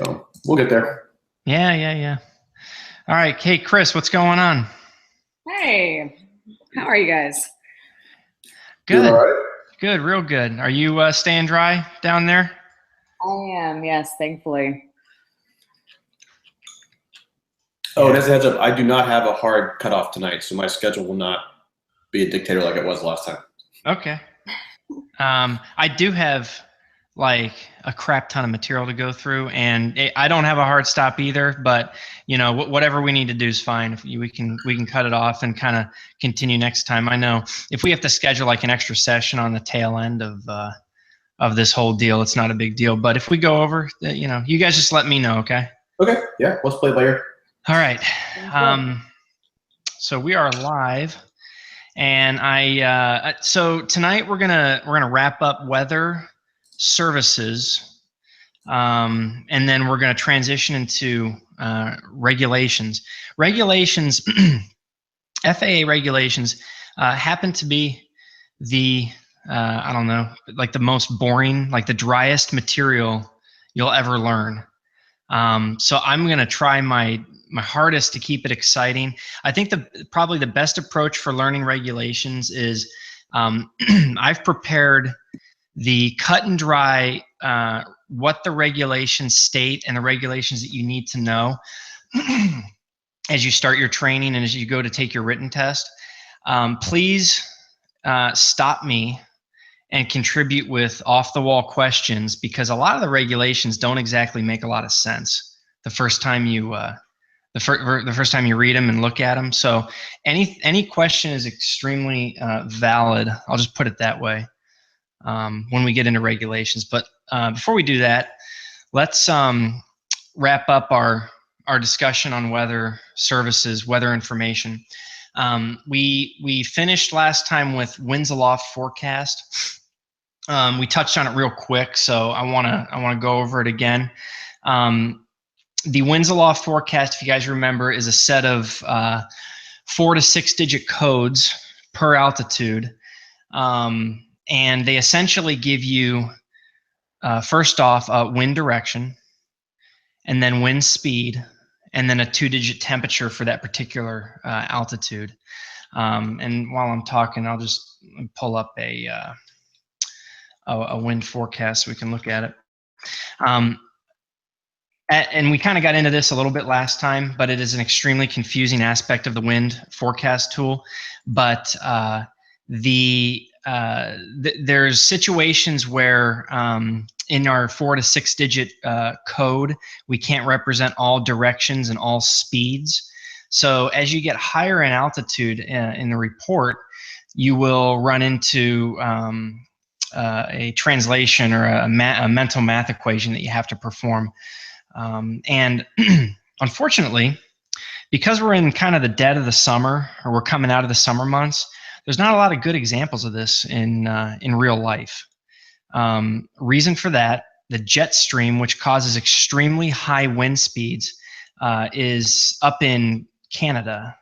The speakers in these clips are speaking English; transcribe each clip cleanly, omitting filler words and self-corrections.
So we'll get there. Yeah. All right. Hey, Chris, what's going on? Hey, how are you guys? Doing all Good. right? Good. Real good. Are you staying dry down there? I am, yes, thankfully. Oh, and Yeah. as a heads up, I do not have a hard cutoff tonight, so my schedule will not be a dictator like it was last time. Okay. I do have like a crap ton of material to go through, and I don't have a hard stop either. But whatever we need to do is fine. If we can cut it off and kind of continue next time. I know if we have to schedule like an extra session on the tail end of this whole deal, it's not a big deal. But if we go over, you guys just let me know, okay? Okay, yeah, let's play it by ear. All right. Sounds So we are live, and so tonight we're gonna wrap up weather services, and then we're gonna transition into regulations. Regulations, FAA regulations, happen to be the I don't know, like the most boring, like the driest material you'll ever learn. So I'm going to try my hardest to keep it exciting. I think probably the best approach for learning regulations is I've prepared the cut and dry what the regulations state and the regulations that you need to know as you start your training and as you go to take your written test. Please stop me and contribute with off-the-wall questions, because a lot of the regulations don't exactly make a lot of sense the first time you the first time you read them and look at them. So any question is extremely valid. I'll just put it that way when we get into regulations. But before we do that, let's wrap up our discussion on weather services, weather information. We finished last time with winds aloft forecast. We touched on it real quick, so I wanna go over it again. The winds aloft forecast, if you guys remember, is a set of 4 to 6 digit codes per altitude, and they essentially give you first off wind direction, and then wind speed, and then a 2-digit temperature for that particular altitude. And while I'm talking, I'll just pull up a wind forecast so we can look at it. And we kind of got into this a little bit last time, but it is an extremely confusing aspect of the wind forecast tool. But there's situations where in our 4 to 6 digit code, we can't represent all directions and all speeds. So as you get higher in altitude in the report, you will run into a translation or a mental math equation that you have to perform. And unfortunately, because we're in kind of the dead of the summer, or we're coming out of the summer months, there's not a lot of good examples of this in real life. Reason for that, the jet stream, which causes extremely high wind speeds, is up in Canada,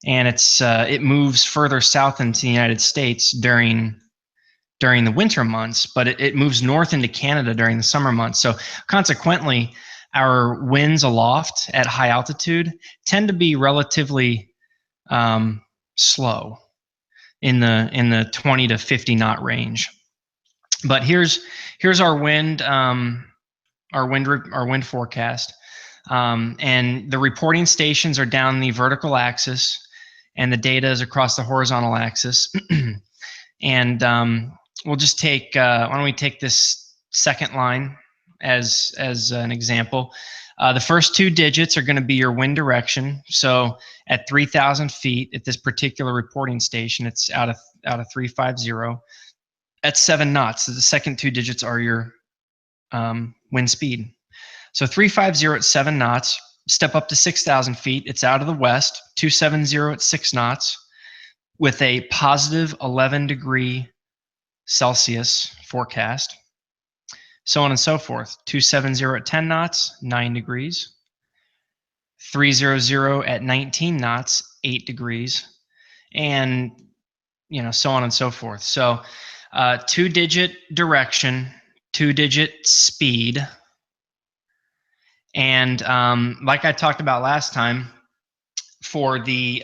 and it moves further south into the United States during the winter months, but it moves north into Canada during the summer months. So consequently, our winds aloft at high altitude tend to be relatively slow in the 20 to 50 knot range. But here's our wind forecast, and the reporting stations are down the vertical axis, and the data is across the horizontal axis. And we'll just take, why don't we take this second line as an example. The first 2 digits are going to be your wind direction. So at 3,000 feet at this particular reporting station, it's out of 350. At 7 knots, so the second 2 digits are your wind speed. So 350 at 7 knots. Step up to 6,000 feet, it's out of the west. 270 at 6 knots with a positive 11 degree Celsius forecast, so on and so forth. 270 at 10 knots, 9 degrees. 300 at 19 knots, 8 degrees, and so on and so forth. So 2-digit direction, 2-digit speed, And like I talked about last time, for the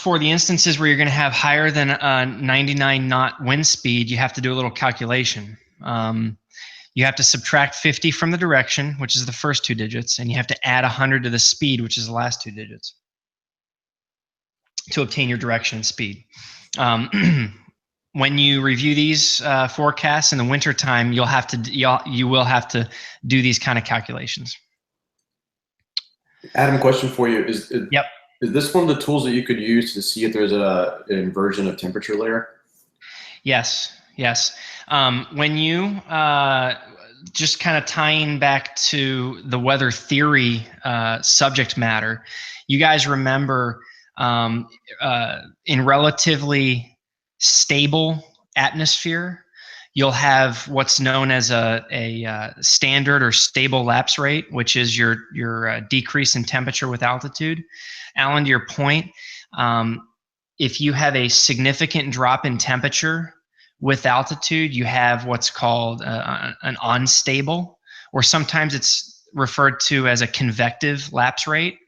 instances where you're going to have higher than a 99 knot wind speed, you have to do a little calculation. You have to subtract 50 from the direction, which is the first 2 digits, and you have to add 100 to the speed, which is the last 2 digits, to obtain your direction and speed. When you review these forecasts in the wintertime, you will have to do these kind of calculations. Adam, question for you. Yep. Is this one of the tools that you could use to see if there's an inversion of temperature layer? Yes. When you just kind of tying back to the weather theory subject matter, you guys remember in relatively stable atmosphere, you'll have what's known as a standard or stable lapse rate, which is your decrease in temperature with altitude. Alan, to your point, if you have a significant drop in temperature with altitude, you have what's called an unstable, or sometimes it's referred to as a convective lapse rate.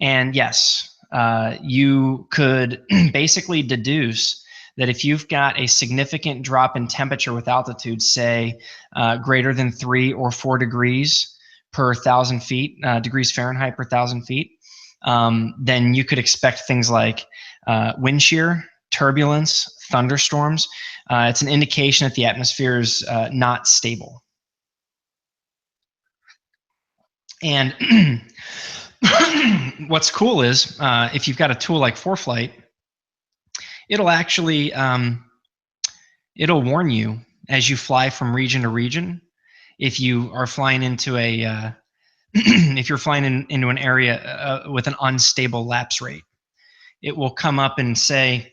And yes, you could basically deduce that if you've got a significant drop in temperature with altitude, say greater than 3 or 4 degrees per 1,000 feet, degrees Fahrenheit per 1,000 feet, then you could expect things like wind shear, turbulence, thunderstorms. It's an indication that the atmosphere is not stable. And what's cool is if you've got a tool like ForeFlight, it'll actually it'll warn you as you fly from region to region. If you are flying into a if you're flying into an area with an unstable lapse rate, it will come up and say,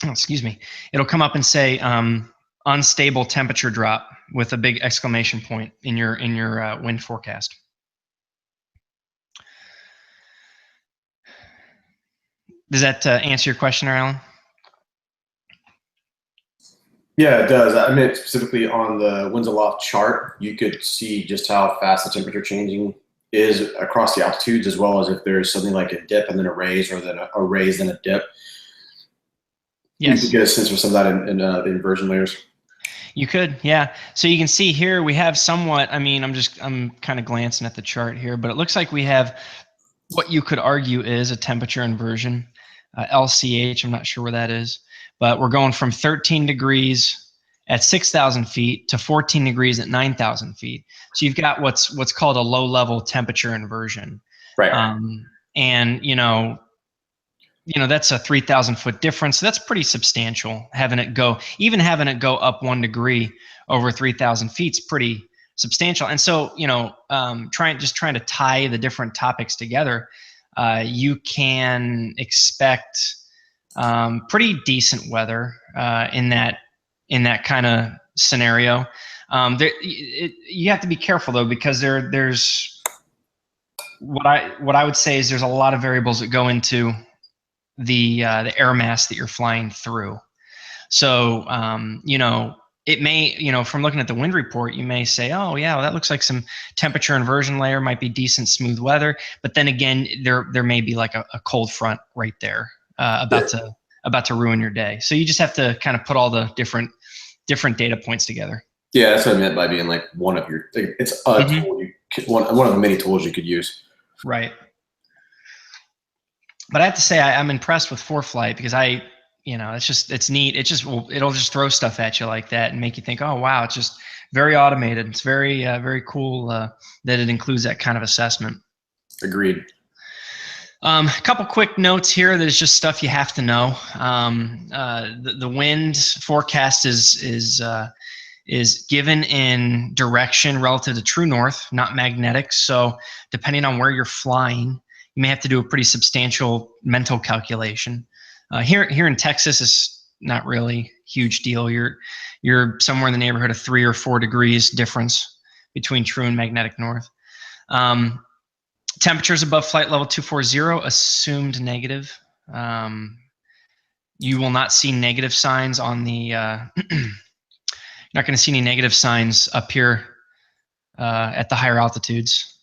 excuse me, it'll come up and say unstable temperature drop with a big exclamation point in your wind forecast. Does that answer your question, Alan? Yeah, it does. I meant specifically on the winds aloft chart, you could see just how fast the temperature changing is across the altitudes, as well as if there's something like a dip and then a raise, or then a raise and a dip. Yes. You could get a sense for some of that in the inversion layers. You could, yeah. So you can see here we have somewhat, I mean, I'm kind of glancing at the chart here, but it looks like we have what you could argue is a temperature inversion, LCH, I'm not sure where that is, but we're going from 13 degrees at 6,000 feet to 14 degrees at 9,000 feet. So you've got what's called a low-level temperature inversion. Right. And, you know, that's a 3,000 foot difference. So that's pretty substantial. Having it go up 1 degree over 3,000 feet is pretty substantial. And so, trying to tie the different topics together, you can expect pretty decent weather in that kind of scenario. You have to be careful though, because there's what I would say is there's a lot of variables that go into the air mass that you're flying through. So it may, from looking at the wind report, you may say, oh yeah, well, that looks like some temperature inversion layer, might be decent smooth weather, but then again there may be like a cold front right there about to ruin your day. So you just have to kind of put all the different data points together. Yeah, that's what I meant by being like one of your, it's a tool one of the many tools you could use. Right. But I have to say, I'm impressed with ForeFlight, because it's neat. It'll just throw stuff at you like that and make you think, oh wow, it's just very automated. It's very very cool that it includes that kind of assessment. Agreed. A couple quick notes here. There's just stuff you have to know. The wind forecast is given in direction relative to true north, not magnetic. So depending on where you're flying, you may have to do a pretty substantial mental calculation. Here in Texas, it's not really a huge deal. You're somewhere in the neighborhood of 3 or 4 degrees difference between true and magnetic north. Temperatures above flight level 240 assumed negative. You will not see negative signs on the. You're not going to see any negative signs up here at the higher altitudes.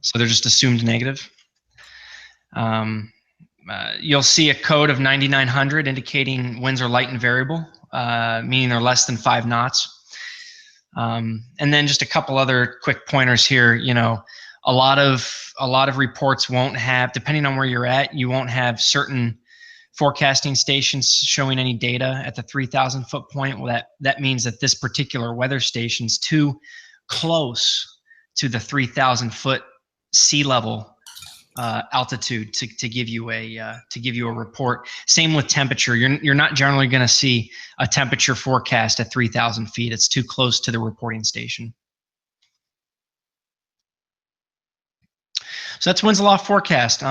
So they're just assumed negative. You'll see a code of 9,900 indicating winds are light and variable, meaning they're less than 5 knots. And then just a couple other quick pointers here. You know, a lot of reports won't have, depending on where you're at, you won't have certain forecasting stations showing any data at the 3,000 foot point. Well, that means that this particular weather station's too close to the 3,000 foot sea level altitude to give you a report. Same with temperature. You're not generally going to see a temperature forecast at 3,000 feet. It's too close to the reporting station. So that's winds aloft forecast.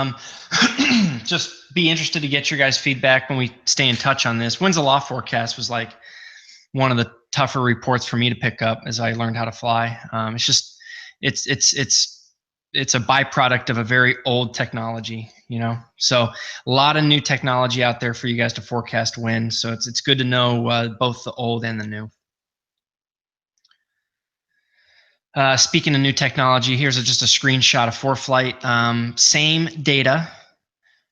Just be interested to get your guys' feedback when we stay in touch on this. Winds aloft forecast was like one of the tougher reports for me to pick up as I learned how to fly. It's a byproduct of a very old technology, you know. So a lot of new technology out there for you guys to forecast wind. So it's good to know both the old and the new. Speaking of new technology, here's just a screenshot of ForeFlight. Same data,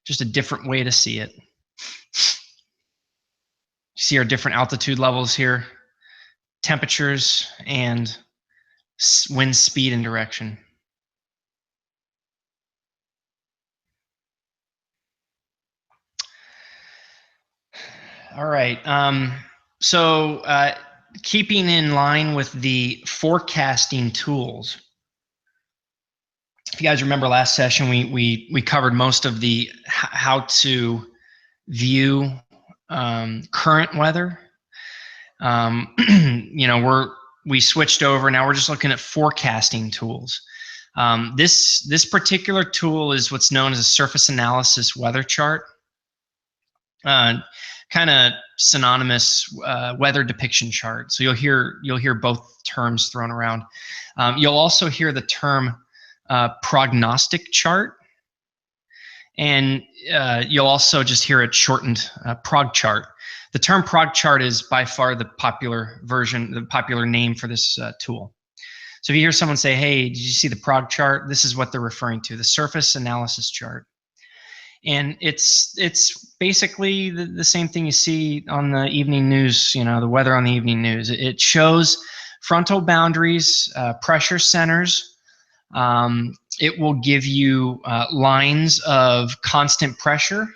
just a different way to see it. See our different altitude levels here, temperatures, and wind speed and direction. All right. So keeping in line with the forecasting tools, if you guys remember last session, we covered most of the how to view current weather. You know, we switched over. Now we're just looking at forecasting tools. This particular tool is what's known as a surface analysis weather chart. Kind of synonymous weather depiction chart. So you'll hear both terms thrown around. You'll also hear the term prognostic chart, and you'll also just hear it shortened prog chart. The term prog chart is by far the popular version, the popular name for this tool. So if you hear someone say, "Hey, did you see the prog chart?" This is what they're referring to, the surface analysis chart. And it's basically the same thing you see on the evening news, you know, the weather on the evening news. It shows frontal boundaries, pressure centers. It will give you lines of constant pressure,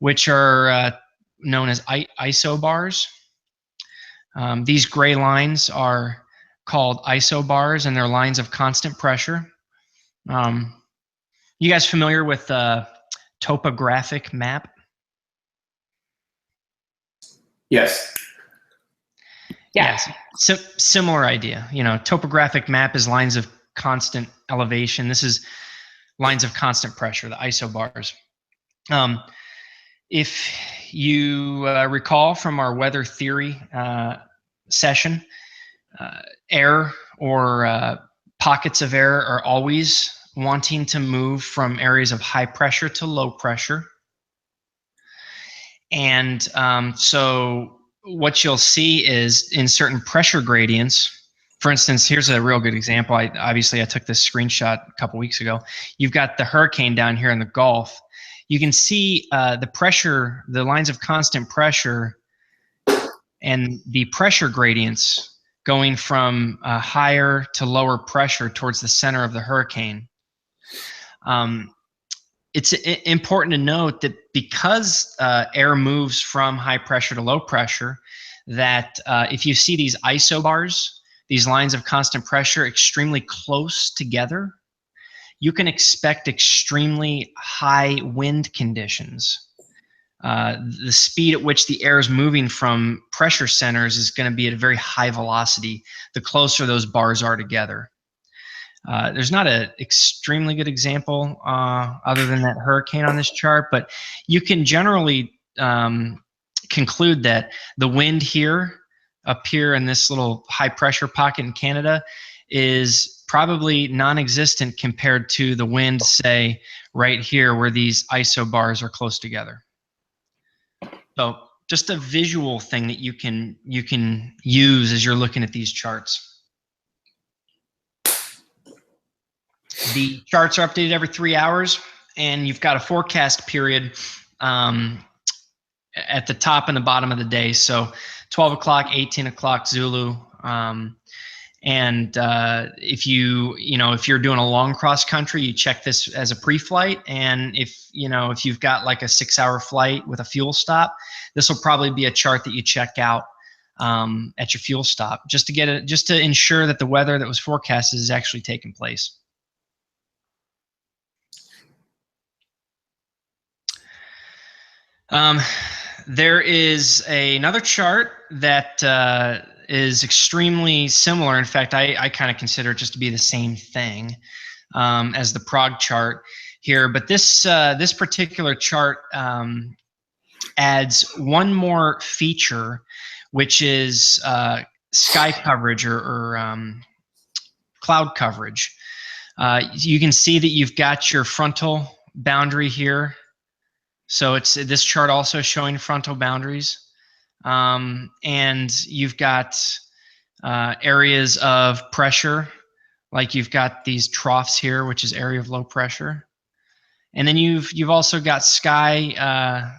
which are known as isobars. These gray lines are called isobars, and they're lines of constant pressure. You guys familiar with topographic map? Yes. Yeah. Yes. Similar idea. You know, topographic map is lines of constant elevation. This is lines of constant pressure, the isobars. If you recall from our weather theory session, air or pockets of air are always wanting to move from areas of high pressure to low pressure. And so what you'll see is in certain pressure gradients, for instance, here's a real good example. Obviously I took this screenshot a couple weeks ago. You've got the hurricane down here in the Gulf. You can see the pressure, the lines of constant pressure and the pressure gradients going from higher to lower pressure towards the center of the hurricane. It's important to note that because air moves from high pressure to low pressure, that if you see these isobars, these lines of constant pressure extremely close together, you can expect extremely high wind conditions. The speed at which the air is moving from pressure centers is going to be at a very high velocity the closer those bars are together. There's not an extremely good example other than that hurricane on this chart, but you can generally conclude that the wind here, up here in this little high pressure pocket in Canada, is probably non-existent compared to the wind, say, right here where these isobars are close together. So just a visual thing that you can use as you're looking at these charts. The charts are updated every 3 hours, and you've got a forecast period at the top and the bottom of the day. So 12 o'clock, 18 o'clock Zulu. And if you're doing a long cross country, you check this as a pre-flight. And if you've got like a 6-hour flight with a fuel stop, this will probably be a chart that you check out at your fuel stop, just to ensure that the weather that was forecasted is actually taking place. There is another chart that is extremely similar. In fact, I kind of consider it just to be the same thing as the Prague chart here. But this particular chart adds one more feature, which is sky coverage or cloud coverage. You can see that you've got your frontal boundary here. So it's this chart also showing frontal boundaries. And you've got areas of pressure, like you've got these troughs here, which is area of low pressure. And then you've also got sky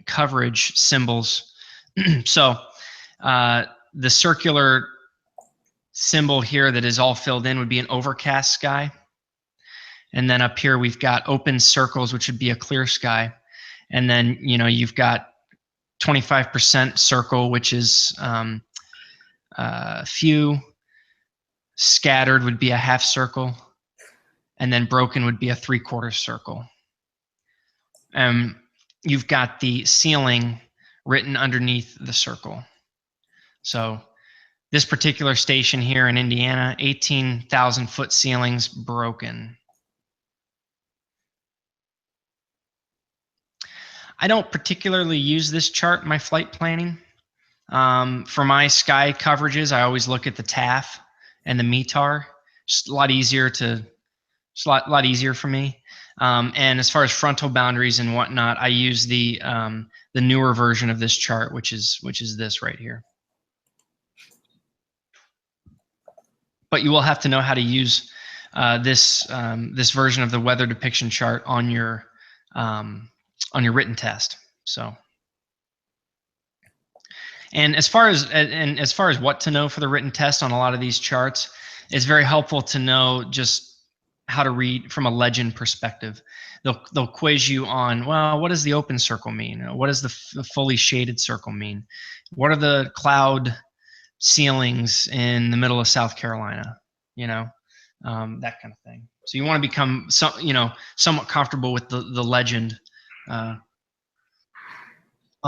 coverage symbols. So the circular symbol here that is all filled in would be an overcast sky. And then up here we've got open circles, which would be a clear sky. And then you've got 25% circle, which is few. Scattered would be a half circle, and then broken would be a 3/4 circle. You've got the ceiling written underneath the circle. So this particular station here in Indiana, 18,000 foot ceilings broken. I don't particularly use this chart in my flight planning. For my sky coverages, I always look at the TAF and the METAR. Just a lot easier for me. And as far as frontal boundaries and whatnot, I use the newer version of this chart, which is this right here. But you will have to know how to use this version of the weather depiction chart on your written test. So, and as far as what to know for the written test on a lot of these charts, it's very helpful to know just how to read from a legend perspective. They'll quiz you on, well, what does the open circle mean? What does the fully shaded circle mean? What are the cloud ceilings in the middle of South Carolina? That kind of thing. So you want to become somewhat comfortable with the legend on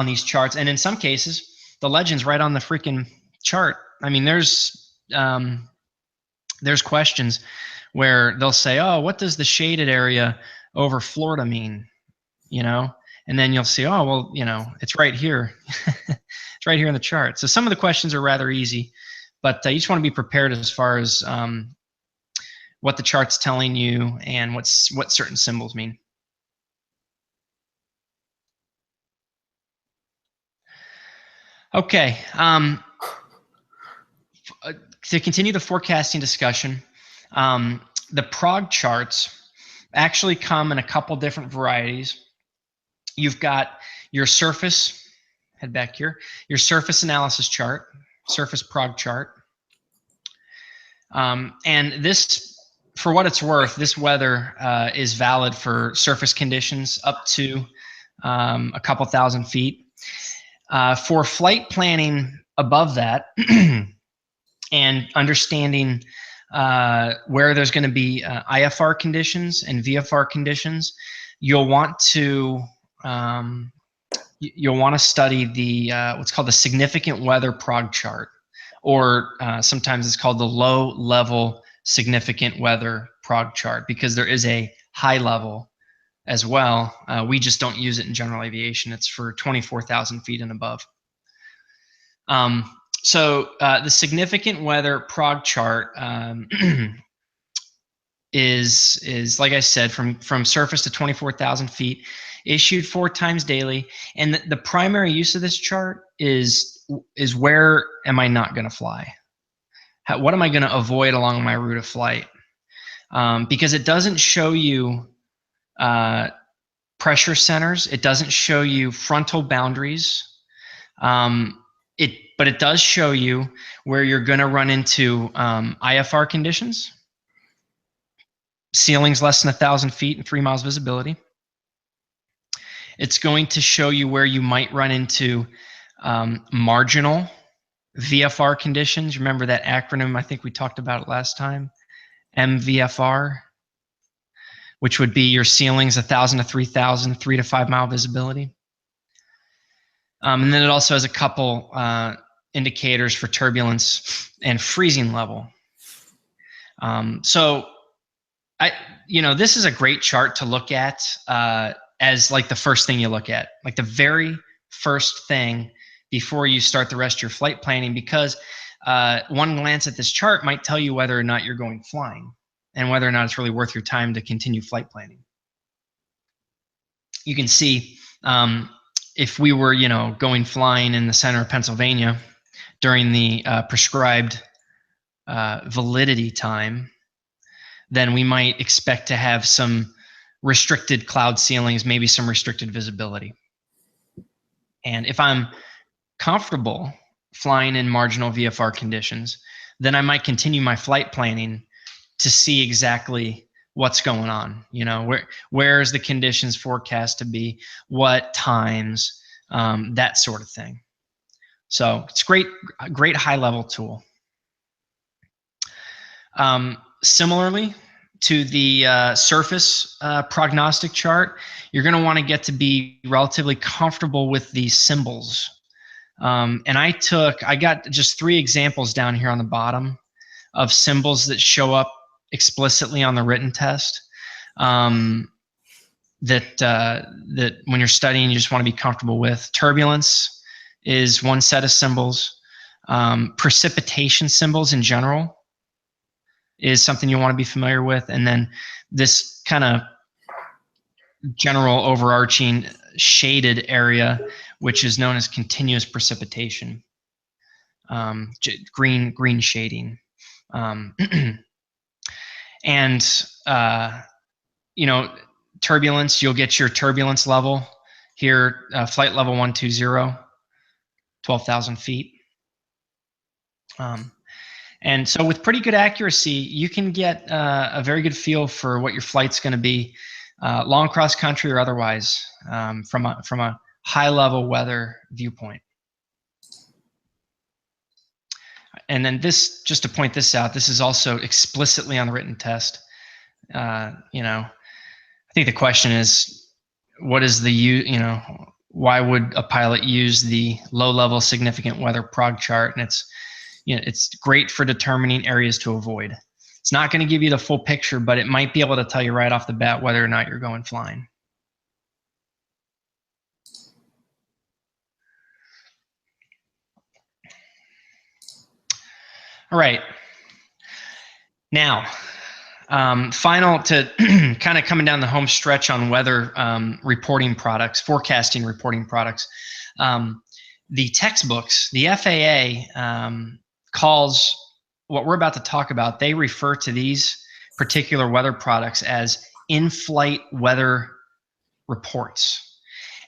these charts, and in some cases, the legend's right on the freaking chart. I mean, there's questions where they'll say, "Oh, what does the shaded area over Florida mean?" And then you'll see, "Oh, well, it's right here." It's right here in the chart. So some of the questions are rather easy, but you just want to be prepared as far as what the chart's telling you and what certain symbols mean. Okay. To continue the forecasting discussion, the Prague charts actually come in a couple different varieties. You've got your surface, head back here, your surface analysis chart, surface Prague chart. And this, for what it's worth, this weather is valid for surface conditions up to a couple thousand feet. For flight planning above that and understanding where there's going to be IFR conditions and VFR conditions, you'll want to study the what's called the significant weather Prague chart, or sometimes it's called the low level significant weather Prague chart, because there is a high level as well. We just don't use it in general aviation. It's for 24,000 feet and above. So the significant weather Prague chart is like I said, from surface to 24,000 feet, issued 4 times daily. And the primary use of this chart is where am I not going to fly? what am I going to avoid along my route of flight? Because it doesn't show you pressure centers. It doesn't show you frontal boundaries. But it does show you where you're going to run into IFR conditions, ceilings less than 1,000 feet and 3 miles visibility. It's going to show you where you might run into marginal VFR conditions. Remember that acronym? I think we talked about it last time. MVFR, which would be your ceilings 1,000 to 3,000, 3 to 5 mile visibility. And then it also has a couple indicators for turbulence and freezing level. So this is a great chart to look at as like the first thing you look at, like the very first thing before you start the rest of your flight planning, because one glance at this chart might tell you whether or not you're going flying and whether or not it's really worth your time to continue flight planning. You can see if we were, going flying in the center of Pennsylvania during the prescribed validity time, then we might expect to have some restricted cloud ceilings, maybe some restricted visibility. And if I'm comfortable flying in marginal VFR conditions, then I might continue my flight planning to see exactly what's going on. Where is the conditions forecast to be, what times, that sort of thing. So it's a great high level tool. Similarly to the surface prognostic chart, you're going to want to get to be relatively comfortable with these symbols. And I got just 3 examples down here on the bottom of symbols that show up explicitly on the written test. That when you're studying, you just want to be comfortable with. Turbulence is one set of symbols. Precipitation symbols in general is something you want to be familiar with. And then this kind of general overarching shaded area, which is known as continuous precipitation, green shading. And turbulence, you'll get your turbulence level here, flight level 120, 12,000 feet. And so with pretty good accuracy, you can get a very good feel for what your flight's going to be, long cross country or otherwise, from a high level weather viewpoint. And then this, just to point this out, this is also explicitly on the written test. I think the question is, what is why would a pilot use the low level significant weather prog chart? And it's great for determining areas to avoid. It's not going to give you the full picture, but it might be able to tell you right off the bat whether or not you're going flying. All right. Now, final to kind of coming down the home stretch on weather reporting products, forecasting reporting products. The textbooks, the FAA calls what we're about to talk about, they refer to these particular weather products as in-flight weather reports.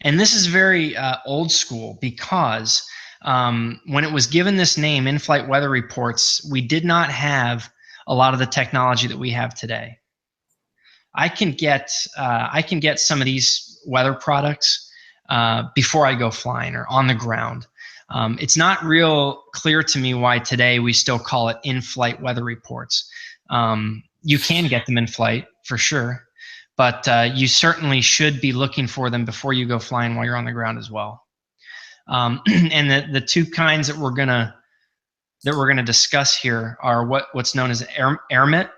And this is very old school because when it was given this name, in-flight weather reports, we did not have a lot of the technology that we have today. I can get some of these weather products before I go flying or on the ground. It's not real clear to me why today we still call it in-flight weather reports. You can get them in flight for sure, but you certainly should be looking for them before you go flying while you're on the ground as well. And the 2 kinds that we're gonna discuss here are what's known as AirMet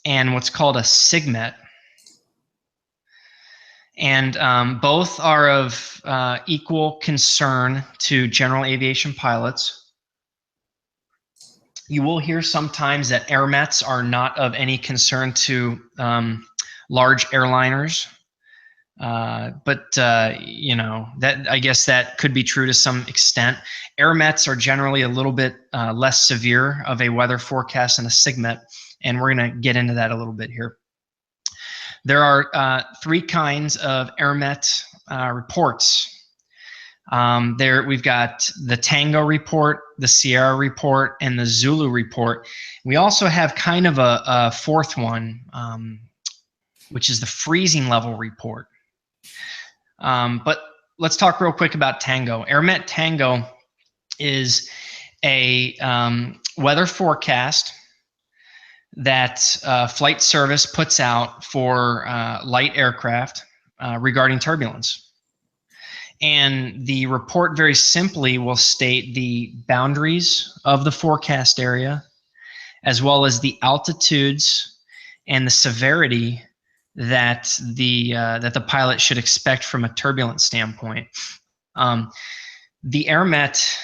and what's called a SIGMET. And both are of equal concern to general aviation pilots. You will hear sometimes that AirMets are not of any concern to large airliners. You know, that I guess that could be true to some extent. AirMets are generally a little bit less severe of a weather forecast than a SIGMET, and we're going to get into that a little bit here. There are 3 kinds of AirMet reports. We've got the Tango report, the Sierra report, and the Zulu report. We also have kind of a 4th one, which is the freezing level report. But let's talk real quick about Tango. AirMet Tango is a weather forecast that flight service puts out for light aircraft regarding turbulence. And the report very simply will state the boundaries of the forecast area, as well as the altitudes and the severity that the pilot should expect from a turbulence standpoint. The AirMet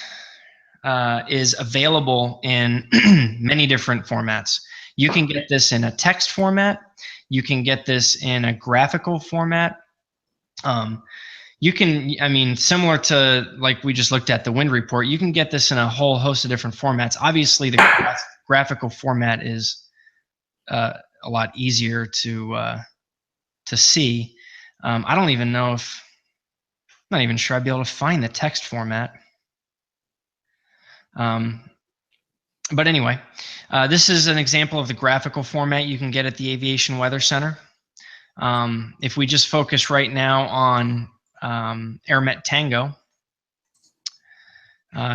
is available in many different formats. You can get this in a text format. You can get this in a graphical format. You can, I mean, similar to like we just looked at the wind report, you can get this in a whole host of different formats. Obviously, the graphical format is a lot easier to see. I don't even know if, I'm not even sure I'd be able to find the text format. But anyway, this is an example of the graphical format you can get at the Aviation Weather Center. If we just focus right now on AirMet Tango,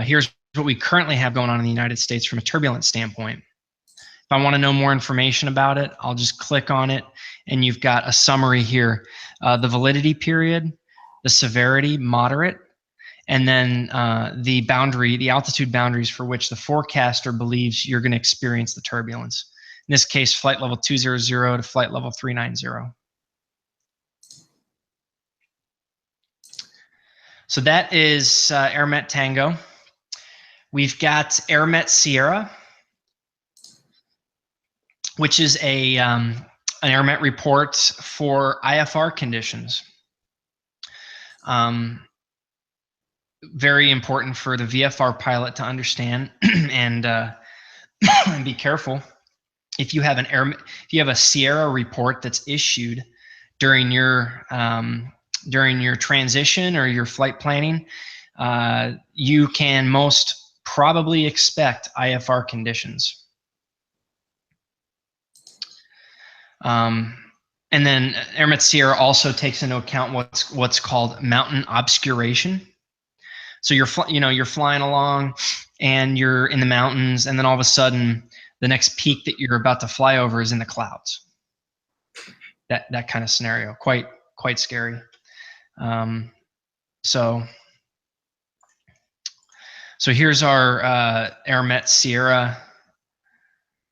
here's what we currently have going on in the United States from a turbulence standpoint. If I want to know more information about it, I'll just click on it, and you've got a summary here. The validity period, the severity, moderate, and then the altitude boundaries for which the forecaster believes you're going to experience the turbulence. In this case, flight level 200 to flight level 390. So that is AirMet Tango. We've got AirMet Sierra, which is an AirMet report for IFR conditions. Very important for the VFR pilot to understand and be careful. If you have a Sierra report that's issued during your transition or your flight planning, you can most probably expect IFR conditions. And then AirMet Sierra also takes into account what's called mountain obscuration. So you're flying along and you're in the mountains, and then all of a sudden the next peak that you're about to fly over is in the clouds. That kind of scenario, quite scary. So here's our AirMet Sierra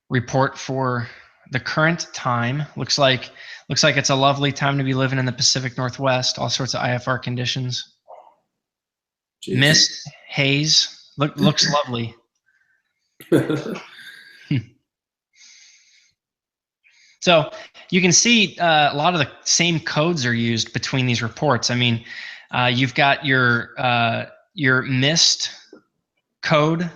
report for the current time. Looks like it's a lovely time to be living in the Pacific Northwest. All sorts of IFR conditions. Jeez. Mist, haze, looks lovely. So you can see a lot of the same codes are used between these reports. I mean, you've got your mist code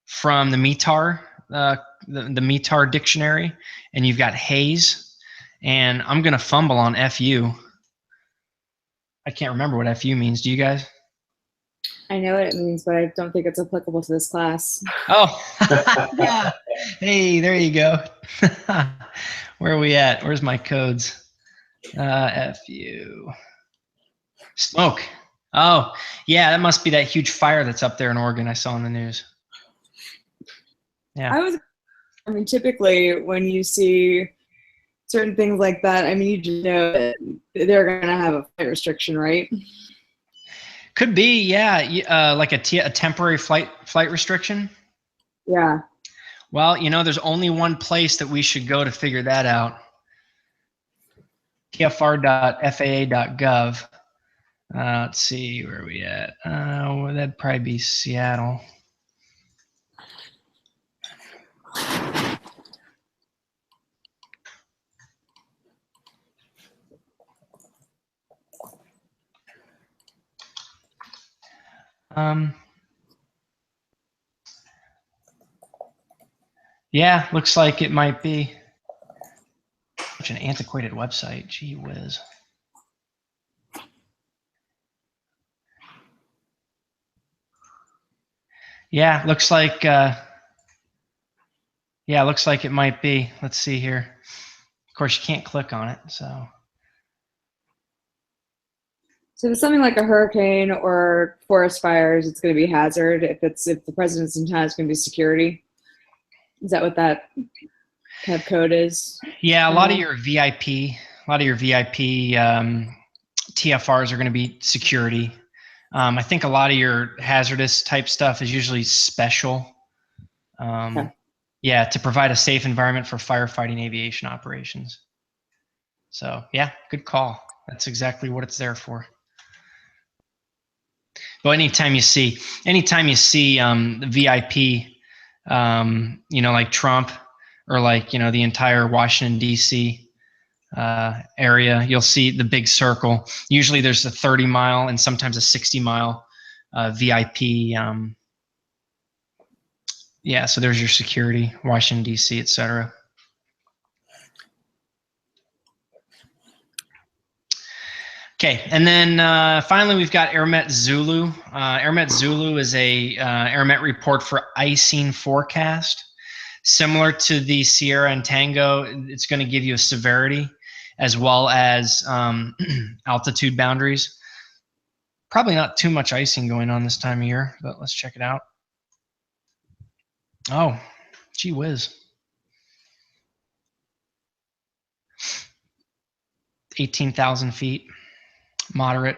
from the METAR, the METAR dictionary, and you've got haze. And I'm gonna fumble on FU. I can't remember what FU means. Do you guys? I know what it means, but I don't think it's applicable to this class. Oh, yeah. Hey, there you go. Where are we at? Where's my codes? FU. Smoke. Oh, yeah, that must be that huge fire that's up there in Oregon I saw in the news. Yeah. I mean, typically when you see certain things like that, I mean, you just know that they're going to have a flight restriction, right? Could be, yeah. Like a temporary flight restriction? Yeah. Well, there's only one place that we should go to figure that out. tfr.faa.gov. Let's see, where are we at? That'd probably be Seattle. Yeah, looks like it might be. Such an antiquated website. Gee whiz. Yeah, looks like looks like it might be. Let's see here. Of course, you can't click on it, so. So if it's something like a hurricane or forest fires, it's going to be hazard. If the president's in town, it's going to be security. Is that what that kind of code is? Yeah, a lot of your VIP TFRs are going to be security. I think a lot of your hazardous type stuff is usually special. Okay. Yeah, to provide a safe environment for firefighting aviation operations. So yeah, good call. That's exactly what it's there for. But anytime you see the VIP, like Trump or like, the entire Washington, D.C. Area, you'll see the big circle. Usually there's a 30-mile and sometimes a 60-mile VIP. Yeah, so there's your security, Washington, D.C., et cetera. Okay, and then finally we've got AirMet Zulu. AirMet Zulu is a AirMet report for icing forecast. Similar to the Sierra and Tango, it's going to give you a severity as well as altitude boundaries. Probably not too much icing going on this time of year, but let's check it out. Oh, gee whiz. 18,000 feet, moderate.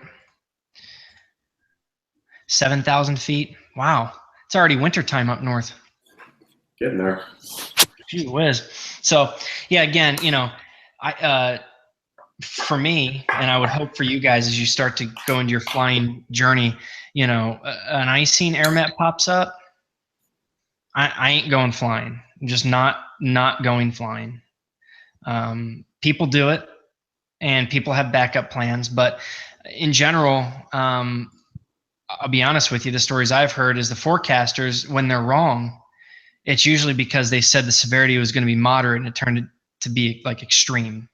7,000 feet. Wow, it's already wintertime up north. Getting there. Gee whiz. So yeah, again, for me, and I would hope for you guys as you start to go into your flying journey, an icing AirMet pops up, I ain't going flying. I'm just not going flying. People do it, and people have backup plans, but in general, I'll be honest with you, the stories I've heard is the forecasters, when they're wrong, it's usually because they said the severity was going to be moderate and it turned to be like extreme,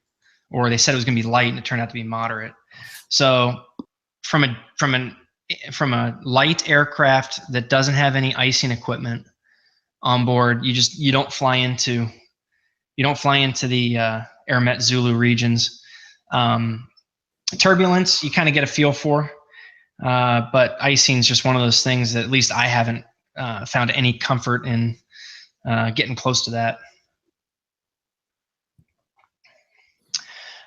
or they said it was going to be light and it turned out to be moderate. So from a light aircraft that doesn't have any icing equipment on board, you don't fly into the AirMet Zulu regions. Turbulence, you kind of get a feel for, but icing is just one of those things that at least I haven't found any comfort in getting close to that.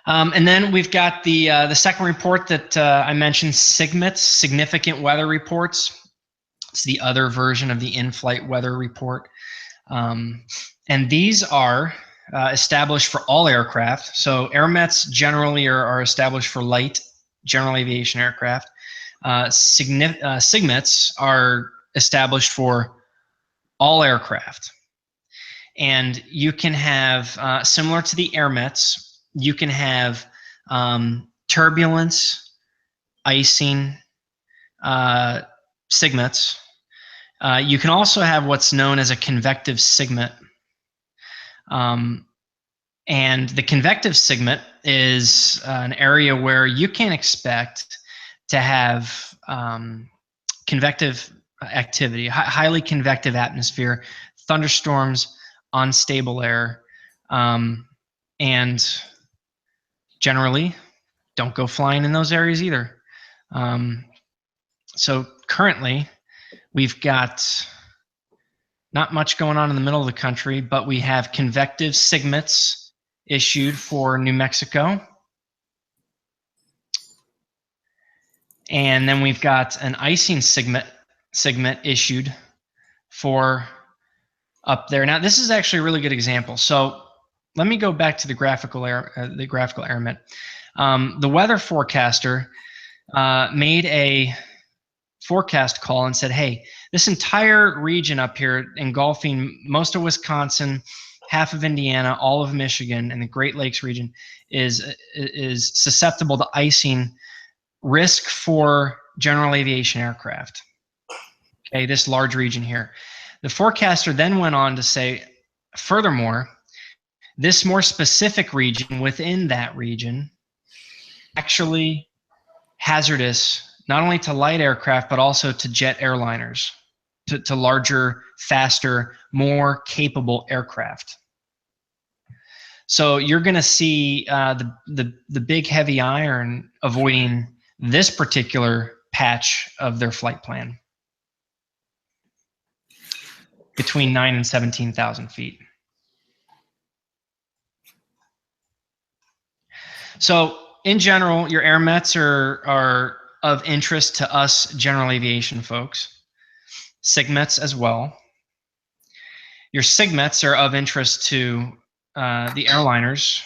And then we've got the second report that I mentioned, SIGMETs, Significant Weather Reports. It's the other version of the in-flight weather report. And these are established for all aircraft. So AirMets generally are established for light general aviation aircraft. SIGMETs are established for all aircraft. And you can have, similar to the AirMets, you can have turbulence, icing, SIGMETs. You can also have what's known as a convective SIGMET. And the convective SIGMET is an area where you can expect to have convective activity, highly convective atmosphere, thunderstorms, unstable air, and generally don't go flying in those areas either. So currently we've got not much going on in the middle of the country, but we have convective SIGMETs issued for New Mexico. And then we've got an icing SIGMET issued for up there. Now, this is actually a really good example. So let me go back to the graphical AirMet. The weather forecaster made a forecast call and said, hey, this entire region up here engulfing most of Wisconsin, half of Indiana, all of Michigan, and the Great Lakes region is susceptible to icing risk for general aviation aircraft. Okay, this large region here. The forecaster then went on to say, furthermore, this more specific region within that region actually hazardous not only to light aircraft, but also to jet airliners, to larger, faster, more capable aircraft. So you're going to see the big heavy iron avoiding this particular patch of their flight plan between 9 and 17,000 feet. So in general, your air mets are of interest to us general aviation folks. SIGMETs as well. Your SIGMETs are of interest to the airliners.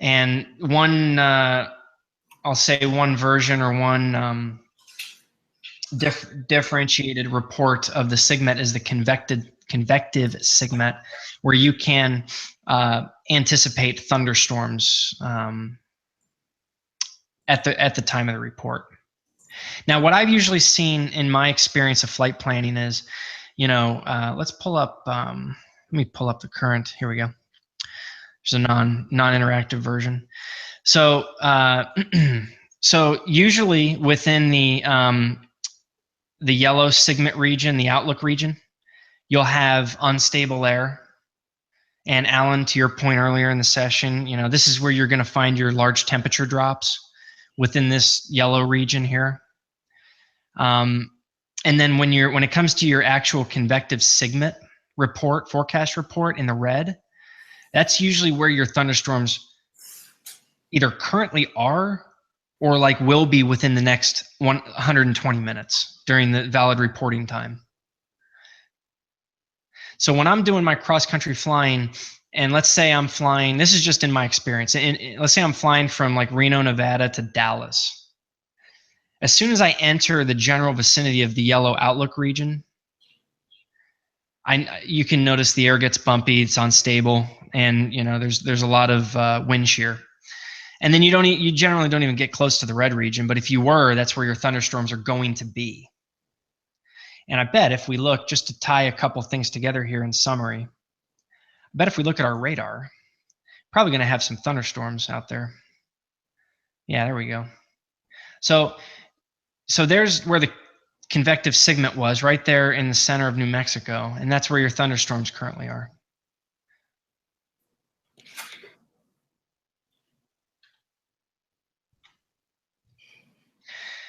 And one, I'll say one version or one differentiated report of the SIGMET is the convective SIGMET, where you can anticipate thunderstorms at the time of the report. Now, what I've usually seen in my experience of flight planning is, let's pull up. Let me pull up the current. Here we go. There's a non-interactive version. So, so usually within the yellow SIGMET region, the outlook region, you'll have unstable air. And Alan, to your point earlier in the session, this is where you're going to find your large temperature drops within this yellow region here. And then when it comes to your actual convective SIGMET report, forecast report in the red, that's usually where your thunderstorms either currently are or like will be within the next 120 minutes during the valid reporting time. So when I'm doing my cross-country flying, and let's say I'm flying, this is just in my experience, and let's say I'm flying from like Reno, Nevada to Dallas. As soon as I enter the general vicinity of the yellow outlook region, you can notice the air gets bumpy, it's unstable, and there's a lot of wind shear. And then you generally don't even get close to the red region, but if you were, that's where your thunderstorms are going to be. And I bet if we look, just to tie a couple things together here in summary, I bet if we look at our radar, probably going to have some thunderstorms out there. Yeah, there we go. So there's where the convective SIGMET was, right there in the center of New Mexico, and that's where your thunderstorms currently are.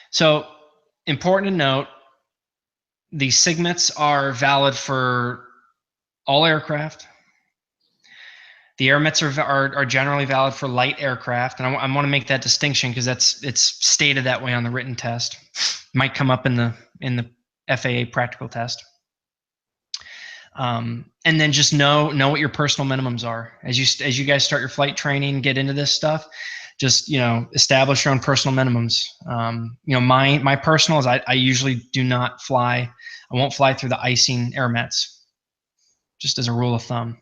So important to note, the SIGMETs are valid for all aircraft. The air mets are generally valid for light aircraft, and I want to make that distinction because it's stated that way on the written test. Might come up in the FAA practical test. And then just know what your personal minimums are as you guys start your flight training, get into this stuff. Just establish your own personal minimums. My personal is I usually do not fly. I won't fly through the icing air mets, just as a rule of thumb.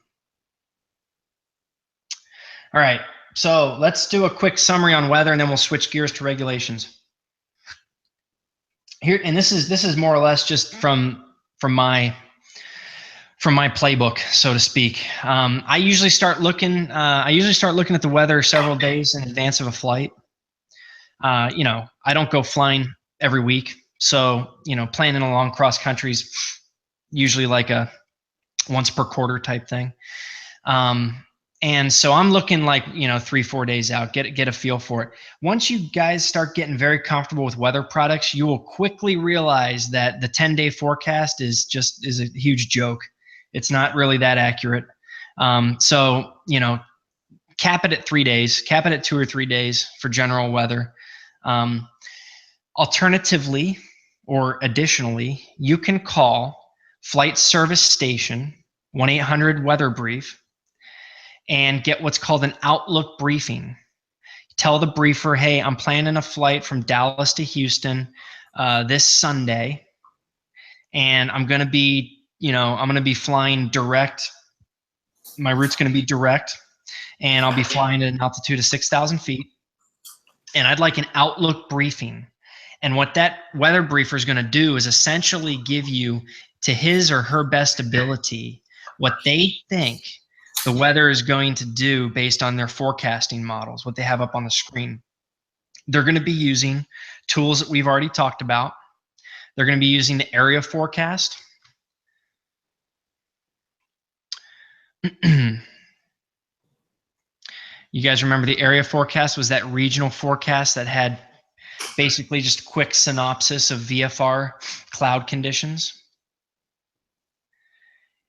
All right, so let's do a quick summary on weather, and then we'll switch gears to regulations. Here, and this is more or less just from my playbook, so to speak. I usually start looking at the weather several days in advance of a flight. I don't go flying every week, so planning along cross countries usually like a once per quarter type thing. And so I'm looking like 3-4 days out, get a feel for it. Once you guys start getting very comfortable with weather products, you will quickly realize that the 10-day forecast is a huge joke. It's not really that accurate. So cap it at 3 days, cap it at 2 or 3 days for general weather. Alternatively, or additionally, you can call Flight Service Station 1-800 Brief and get what's called an outlook briefing. Tell the briefer, hey, I'm planning a flight from Dallas to Houston this Sunday, and I'm going to be flying direct. My route's going to be direct, and I'll be flying at an altitude of 6,000 feet. And I'd like an outlook briefing. And what that weather briefer is going to do is essentially give you, to his or her best ability, what they think the weather is going to do based on their forecasting models, what they have up on the screen. They're going to be using tools that we've already talked about. They're going to be using the area forecast. You guys remember the area forecast was that regional forecast that had basically just a quick synopsis of VFR cloud conditions.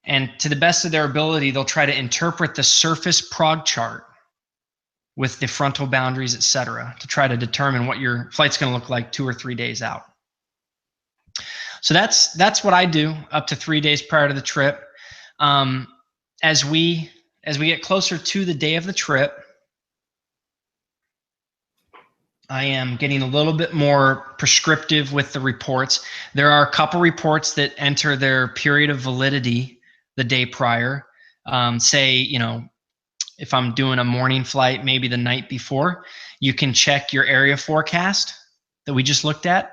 And to the best of their ability, they'll try to interpret the surface prog chart with the frontal boundaries, et cetera, to try to determine what your flight's going to look like 2 or 3 days out. So that's what I do up to 3 days prior to the trip. As we get closer to the day of the trip, I am getting a little bit more prescriptive with the reports. There are a couple reports that enter their period of validity the day prior. Say, if I'm doing a morning flight, maybe the night before, you can check your area forecast that we just looked at.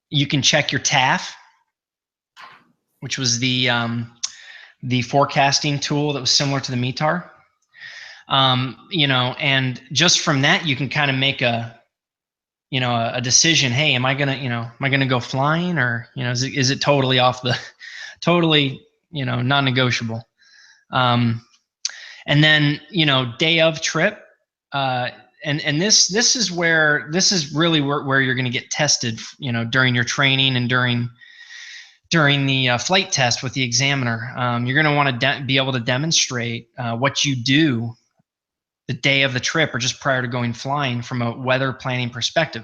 You can check your TAF, which was the forecasting tool that was similar to the METAR. And just from that, you can kind of make a decision. Hey, am I gonna go flying, or is it totally off the, totally non-negotiable? And then day of trip, and this is really where you're going to get tested, during your training and during the flight test with the examiner. You're going to want to be able to demonstrate what you do the day of the trip or just prior to going flying from a weather planning perspective.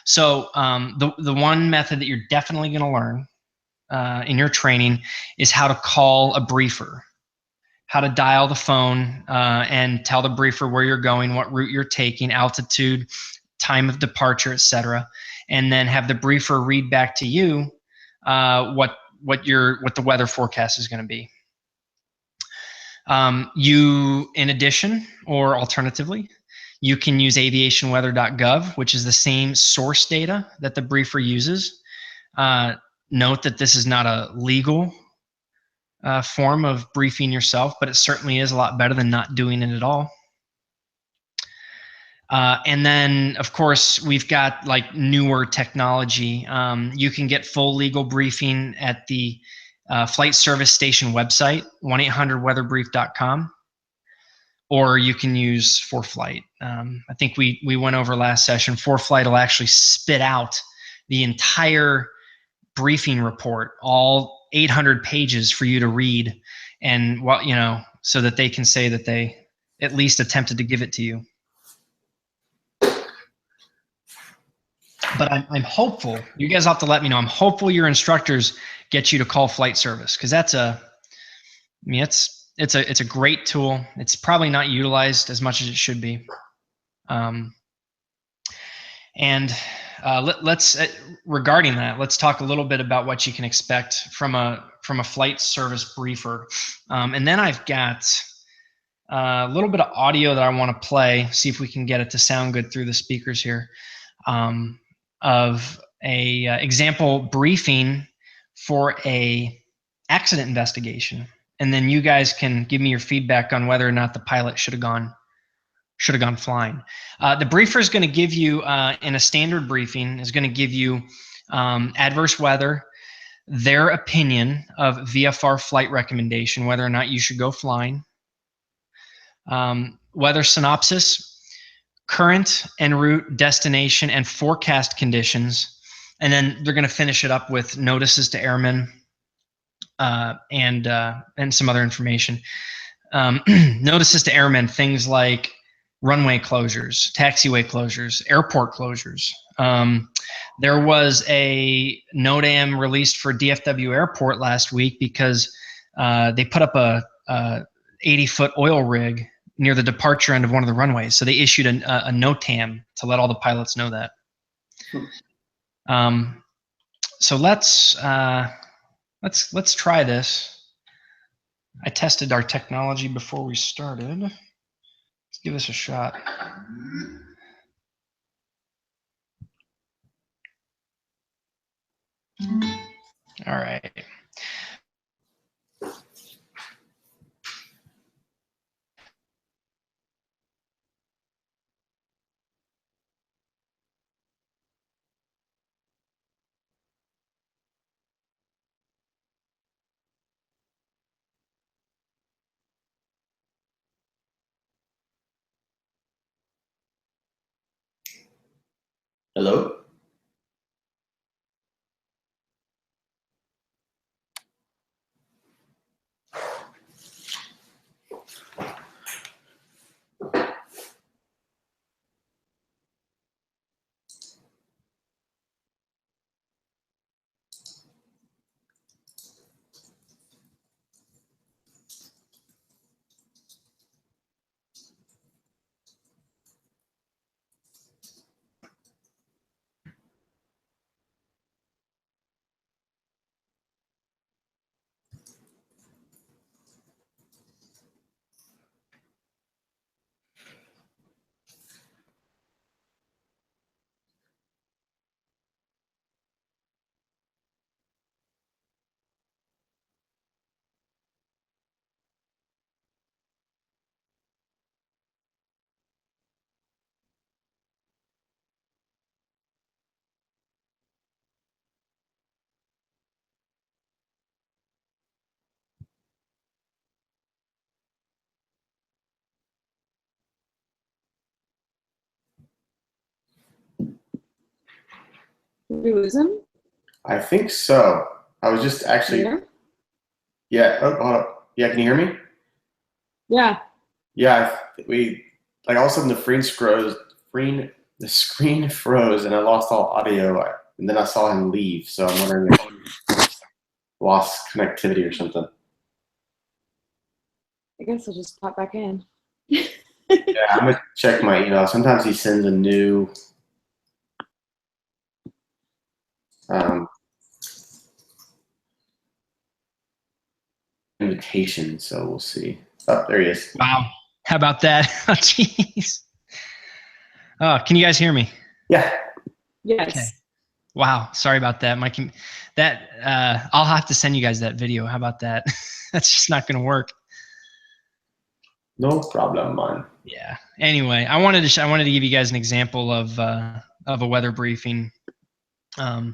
So the one method that you're definitely going to learn in your training is how to call a briefer, how to dial the phone and tell the briefer where you're going, what route you're taking, altitude, time of departure, etc., and then have the briefer read back to you what the weather forecast is going to be. In addition, or alternatively, you can use aviationweather.gov, which is the same source data that the briefer uses. Note that this is not a legal form of briefing yourself, but it certainly is a lot better than not doing it at all. And then, of course, we've got like newer technology. You can get full legal briefing at the Flight Service Station website, 1-800-weatherbrief.com, or you can use ForeFlight. I think we went over last session. ForeFlight will actually spit out the entire briefing report, all 800 pages for you to read, and so that they can say that they at least attempted to give it to you. But I'm hopeful. You guys have to let me know. I'm hopeful your instructors get you to call flight service, because it's a great tool. It's probably not utilized as much as it should be. Regarding that, let's talk a little bit about what you can expect from a flight service briefer. And then I've got a little bit of audio that I want to play, see if we can get it to sound good through the speakers here, of a example briefing for a accident investigation. And then you guys can give me your feedback on whether or not the pilot should have gone flying. The briefer is going to give you, in a standard briefing, is going to give you adverse weather, their opinion of VFR flight recommendation, whether or not you should go flying, weather synopsis, current en route, destination, and forecast conditions. And then they're going to finish it up with notices to airmen and some other information. Notices to airmen, things like runway closures, taxiway closures, airport closures. There was a NOTAM released for DFW Airport last week because they put up a 80-foot oil rig near the departure end of one of the runways. So they issued a NOTAM to let all the pilots know that. So let's try this. I tested our technology before we started. Let's give this a shot. All right. Hello? Did we lose him? I think so. I was just actually, Yeah. yeah. Oh, hold up. Yeah, can you hear me? Yeah. Yeah, we like all of a sudden the screen froze, and I lost all audio. And then I saw him leave, so I'm wondering if he lost connectivity or something. I guess I'll just pop back in. Yeah, I'm gonna check my email. Sometimes he sends a new um, invitation, so we'll see. Oh, there he is. Wow. How about that? Oh, jeez. Oh, can you guys hear me? Yeah. Yes. Okay. Wow. Sorry about that. I'll have to send you guys that video. How about that? That's just not going to work. No problem, man. Yeah. Anyway, I wanted to give you guys an example of a weather briefing, of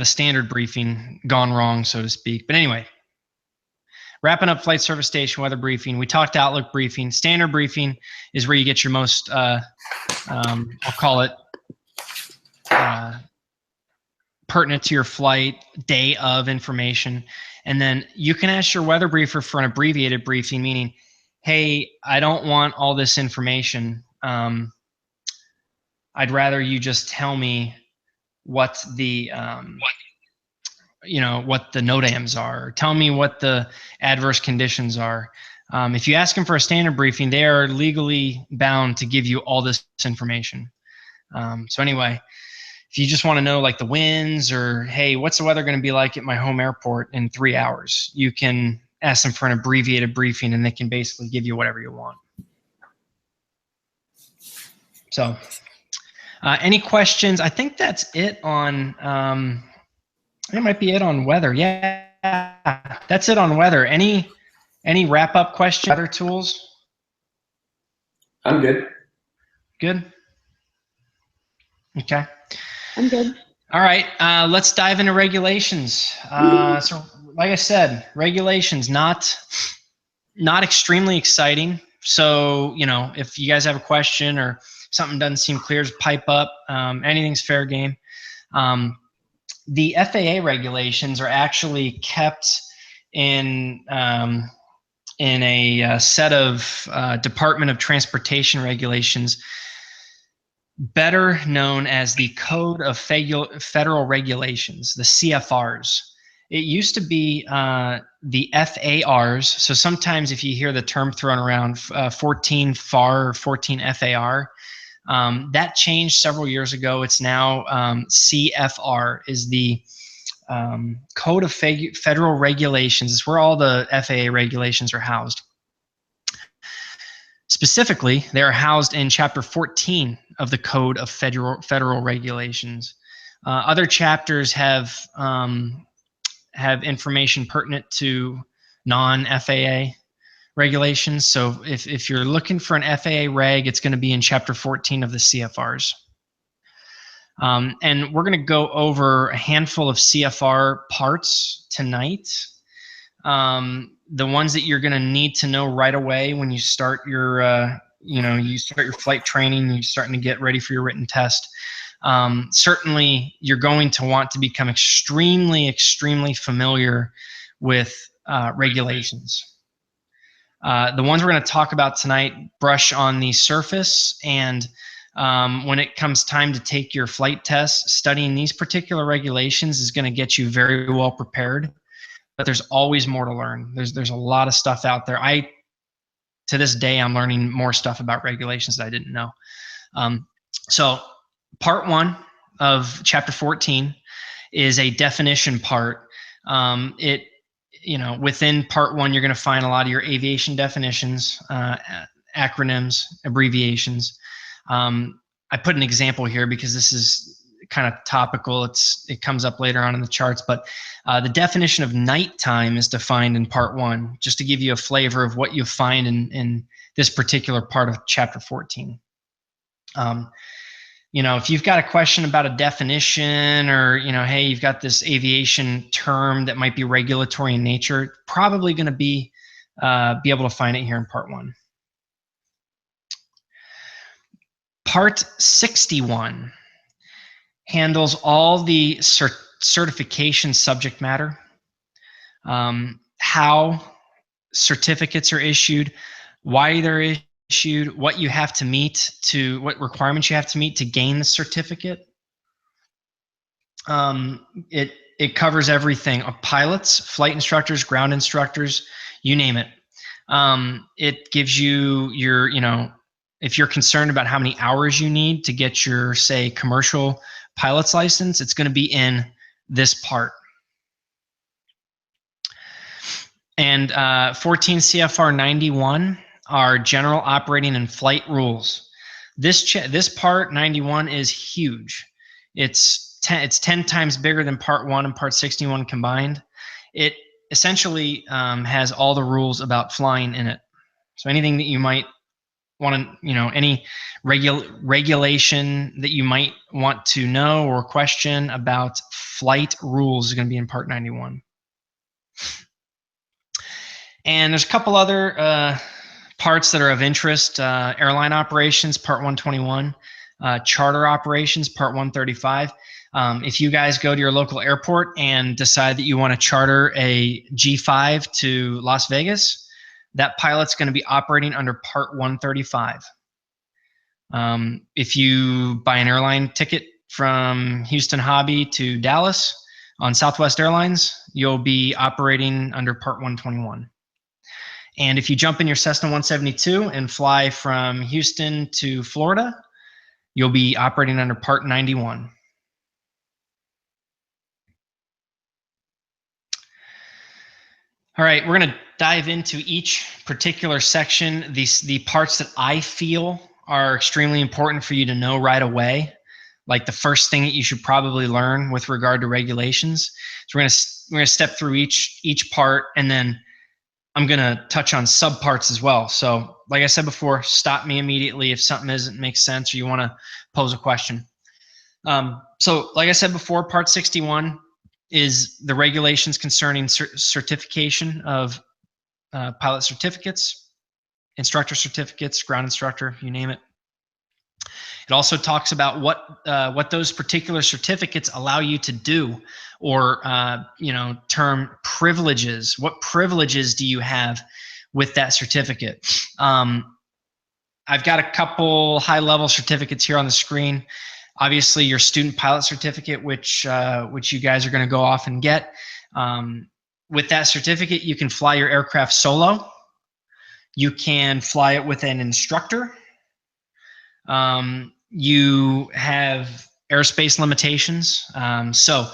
a standard briefing gone wrong, so to speak. But anyway, wrapping up flight service station weather briefing. We talked Outlook briefing. Standard briefing is where you get your most, I'll call it, pertinent to your flight, day of information. And then you can ask your weather briefer for an abbreviated briefing, meaning, hey, I don't want all this information. I'd rather you just tell me what the what the NOTAMs are. Tell me what the adverse conditions are. If you ask them for a standard briefing, they are legally bound to give you all this information. So anyway, if you just want to know like the winds or, hey, what's the weather going to be like at my home airport in 3 hours, you can ask them for an abbreviated briefing and they can basically give you whatever you want. So any questions? I think that's it on, it might be it on weather. Yeah, that's it on weather. Any wrap up questions? Other tools? I'm good. Good. Okay. I'm good. All right, let's dive into regulations. So, like I said, regulations not extremely exciting. So, if you guys have a question or something doesn't seem clear, just pipe up. Anything's fair game. The FAA regulations are actually kept in a set of Department of Transportation regulations, better known as the Code of Federal Regulations, the CFRs. It used to be the FARs. So sometimes if you hear the term thrown around, 14 FAR or 14 FAR, that changed several years ago. It's now CFR is the Code of Federal Regulations. It's where all the FAA regulations are housed. Specifically, they are housed in Chapter 14 of the Code of Federal Regulations. Other chapters have information pertinent to non-FAA regulations. So if you're looking for an FAA reg, it's going to be in Chapter 14 of the CFRs. And we're going to go over a handful of CFR parts tonight. The ones that you're going to need to know right away when you start your, you start your flight training, you're starting to get ready for your written test. Certainly, you're going to want to become extremely, extremely familiar with regulations. The ones we're going to talk about tonight brush on the surface, and when it comes time to take your flight test, studying these particular regulations is going to get you very well prepared. But there's always more to learn. There's a lot of stuff out there. To this day, I'm learning more stuff about regulations that I didn't know. So part 1 of Chapter 14 is a definition part. Within part 1, you're going to find a lot of your aviation definitions, acronyms, abbreviations. I put an example here because this is kind of topical. It comes up later on in the charts, but the definition of nighttime is defined in part 1, just to give you a flavor of what you find in this particular part of Chapter 14. If you've got a question about a definition, or hey, you've got this aviation term that might be regulatory in nature, probably going to be able to find it here in part 1. Part 61 handles all the certification subject matter, how certificates are issued, why they're issued, what you have to meet what requirements you have to meet to gain the certificate. It covers everything: pilots, flight instructors, ground instructors, you name it. It gives you your, if you're concerned about how many hours you need to get your, say, commercial pilot's license, it's going to be in this part. And 14 CFR 91 are general operating and flight rules. This part 91 is huge. It's 10 times bigger than part 1 and part 61 combined. It essentially has all the rules about flying in it. So anything that you might want to, any regulation that you might want to know or question about flight rules is going to be in part 91. And there's a couple other parts that are of interest: airline operations, part 121, charter operations, part 135. If you guys go to your local airport and decide that you want to charter a G5 to Las Vegas, that pilot's going to be operating under part 135. If you buy an airline ticket from Houston Hobby to Dallas on Southwest Airlines, you'll be operating under part 121. And if you jump in your Cessna 172 and fly from Houston to Florida, you'll be operating under part 91. All right, we're going to dive into each particular section, the parts that I feel are extremely important for you to know right away, like the first thing that you should probably learn with regard to regulations. So we're going to step through each part, and then I'm going to touch on subparts as well. So like I said before, stop me immediately if something doesn't make sense or you want to pose a question. So like I said before, part 61 is the regulations concerning certification of pilot certificates, instructor certificates, ground instructor, you name it. It also talks about what those particular certificates allow you to do, or term privileges. What privileges do you have with that certificate? I've got a couple high-level certificates here on the screen. Obviously, your student pilot certificate, which you guys are going to go off and get. With that certificate, you can fly your aircraft solo. You can fly it with an instructor. You have airspace limitations. So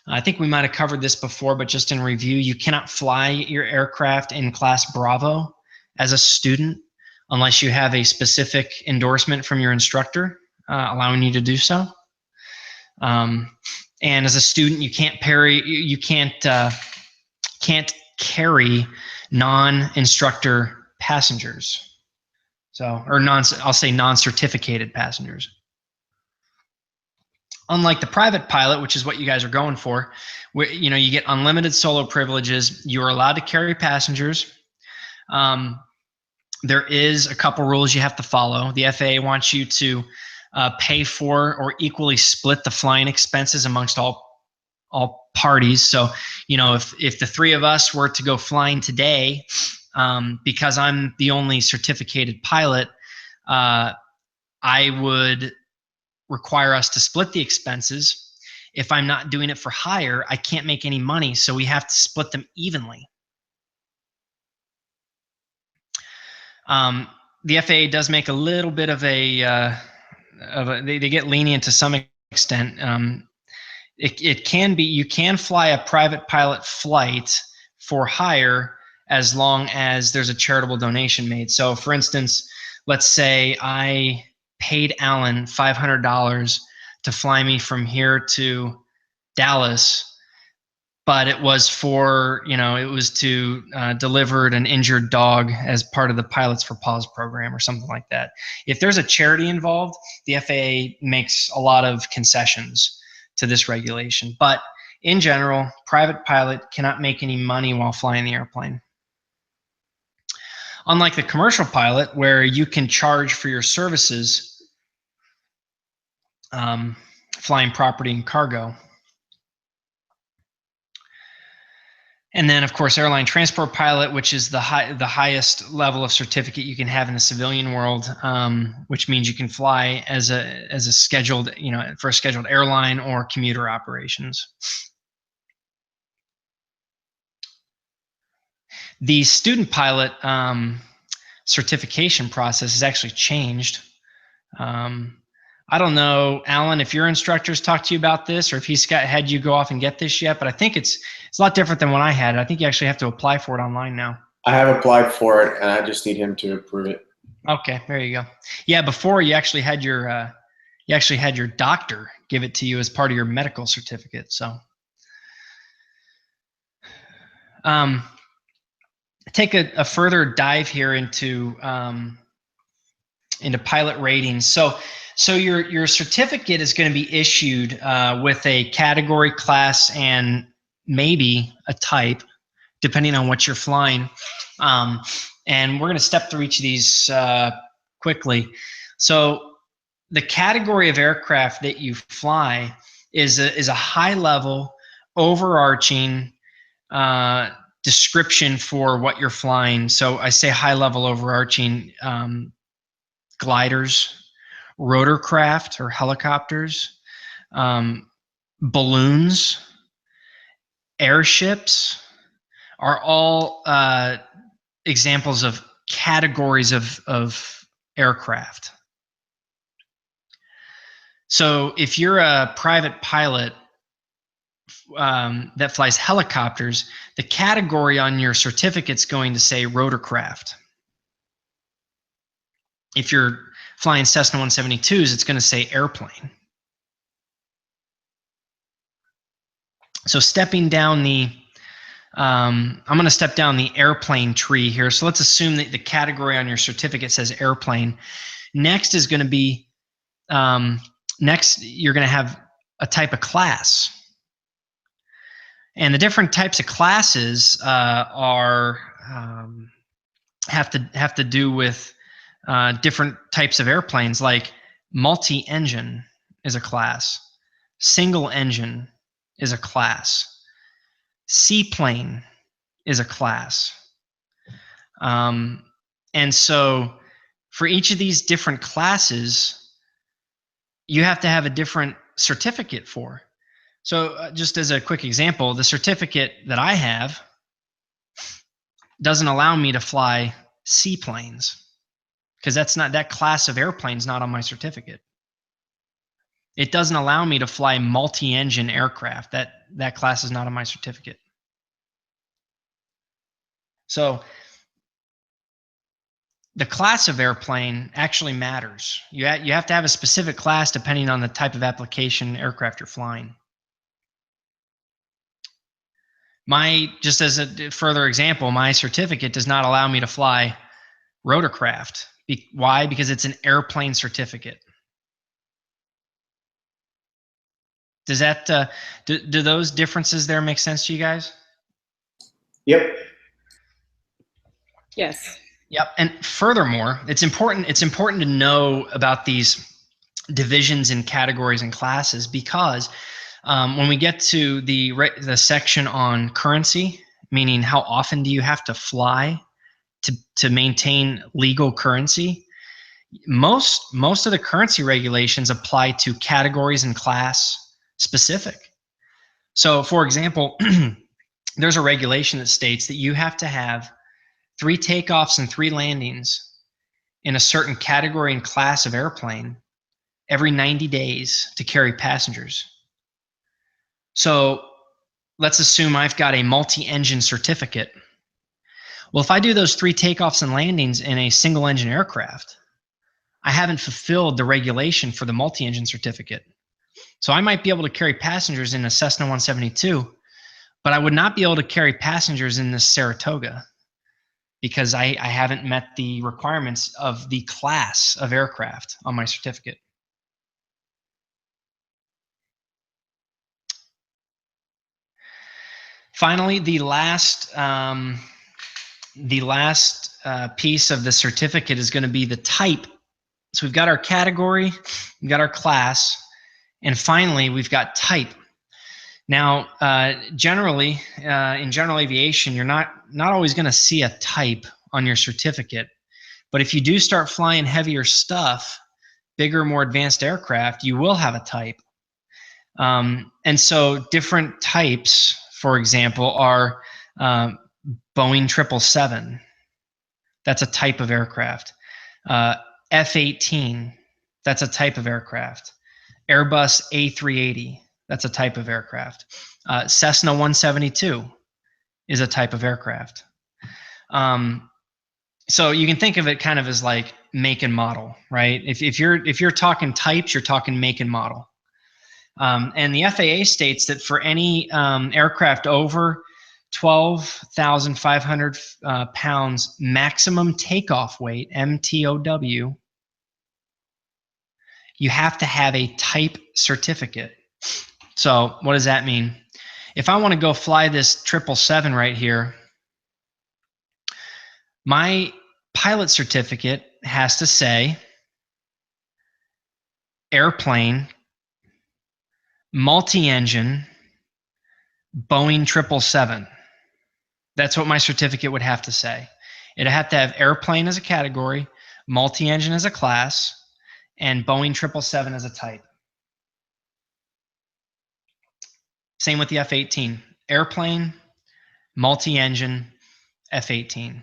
I think we might have covered this before, but just in review, you cannot fly your aircraft in Class Bravo as a student unless you have a specific endorsement from your instructor allowing you to do so. And as a student, you can't carry non-instructor passengers. So, or I'll say non-certificated passengers. Unlike the private pilot, which is what you guys are going for, where, you get unlimited solo privileges. You are allowed to carry passengers. There is a couple rules you have to follow. The FAA wants you to pay for or equally split the flying expenses amongst all parties. So, if the three of us were to go flying today, because I'm the only certificated pilot, I would require us to split the expenses. If I'm not doing it for hire, I can't make any money, so we have to split them evenly. The FAA does make a little bit of they get lenient to some extent. It can be, you can fly a private pilot flight for hire as long as there's a charitable donation made. So for instance, let's say I paid Alan $500 to fly me from here to Dallas, but it was for, it was to deliver an injured dog as part of the Pilots for Paws program or something like that. If there's a charity involved, the FAA makes a lot of concessions to this regulation. But in general, private pilot cannot make any money while flying the airplane. Unlike the commercial pilot, where you can charge for your services, flying property and cargo. And then, of course, airline transport pilot, which is the highest level of certificate you can have in the civilian world, which means you can fly as a scheduled, for a scheduled airline or commuter operations. The student pilot certification process has actually changed. I don't know, Alan, if your instructors talked to you about this or if he's had you go off and get this yet, but I think it's a lot different than when I had it. I think you actually have to apply for it online now. I have applied for it, and I just need him to approve it. Okay, there you go. Yeah, before you actually had your doctor give it to you as part of your medical certificate. So, take a further dive here into pilot ratings. So your certificate is going to be issued with a category, class, and maybe a type, depending on what you're flying. And we're going to step through each of these quickly. So the category of aircraft that you fly is a high level, overarching description for what you're flying. So I say high level, overarching, gliders, rotorcraft or helicopters, balloons, airships are all examples of categories of aircraft. So if you're a private pilot that flies helicopters, the category on your certificate's going to say rotorcraft. If you're flying Cessna 172s, it's going to say airplane. So stepping down I'm going to step down the airplane tree here. So let's assume that the category on your certificate says airplane. Next is going to be, next you're going to have a type of class. And the different types of classes have to do with different types of airplanes, like multi-engine is a class, single engine is a class, seaplane is a class. And so for each of these different classes, you have to have a different certificate for. So just as a quick example, the certificate that I have doesn't allow me to fly seaplanes, because that class of airplane's not on my certificate. It doesn't allow me to fly multi-engine aircraft. That class is not on my certificate. So the class of airplane actually matters. You have to have a specific class depending on the type of application aircraft you're flying. Just as a further example, my certificate does not allow me to fly rotorcraft. Why? Because it's an airplane certificate. Does that do those differences there make sense to you guys? Yep. Yes. Yep. And furthermore, it's important to know about these divisions and categories and classes, because when we get to the section on currency, meaning how often do you have to fly to maintain legal currency, most of the currency regulations apply to categories and class specific. So, for example, there's a regulation that states that you have to have 3 takeoffs and 3 landings in a certain category and class of airplane every 90 days to carry passengers. So let's assume I've got a multi-engine certificate. Well, if I do those 3 takeoffs and landings in a single engine aircraft, I haven't fulfilled the regulation for the multi-engine certificate. So I might be able to carry passengers in a Cessna 172, but I would not be able to carry passengers in this Saratoga because I haven't met the requirements of the class of aircraft on my certificate. Finally, the last piece of the certificate is going to be the type. So we've got our category, we've got our class, and finally we've got type. Now, generally, in general aviation, you're not always going to see a type on your certificate. But if you do start flying heavier stuff, bigger, more advanced aircraft, you will have a type. And so different types, for example, are Boeing 777. That's a type of aircraft. F-18, that's a type of aircraft. Airbus A380, that's a type of aircraft. Cessna 172 is a type of aircraft. So you can think of it kind of as like make and model, right? If you're talking types, you're talking make and model. And the FAA states that for any aircraft over 12,500 pounds maximum takeoff weight, MTOW, you have to have a type certificate. So what does that mean? If I want to go fly this 777 right here, my pilot certificate has to say airplane, multi-engine, Boeing 777. That's what my certificate would have to say. It'd have to have airplane as a category, multi-engine as a class, and Boeing 777 as a type. Same with the F-18. Airplane, multi-engine, F-18.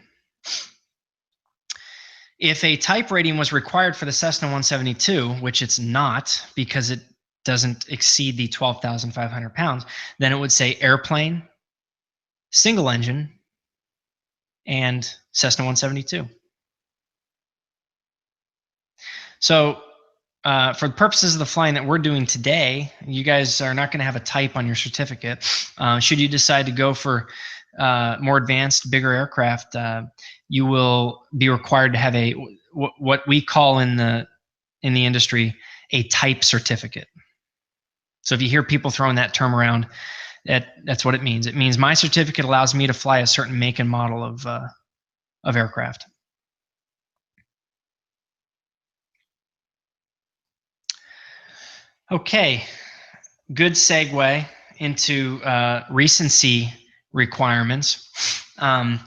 If a type rating was required for the Cessna 172, which it's not because it doesn't exceed the 12,500 pounds, then it would say airplane, single engine, and Cessna 172. So for the purposes of the flying that we're doing today, you guys are not going to have a type on your certificate. Should you decide to go for more advanced, bigger aircraft, you will be required to have what we call in the industry a type certificate. So if you hear people throwing that term around, that's what it means. It means my certificate allows me to fly a certain make and model of aircraft. Okay, good segue into recency requirements. And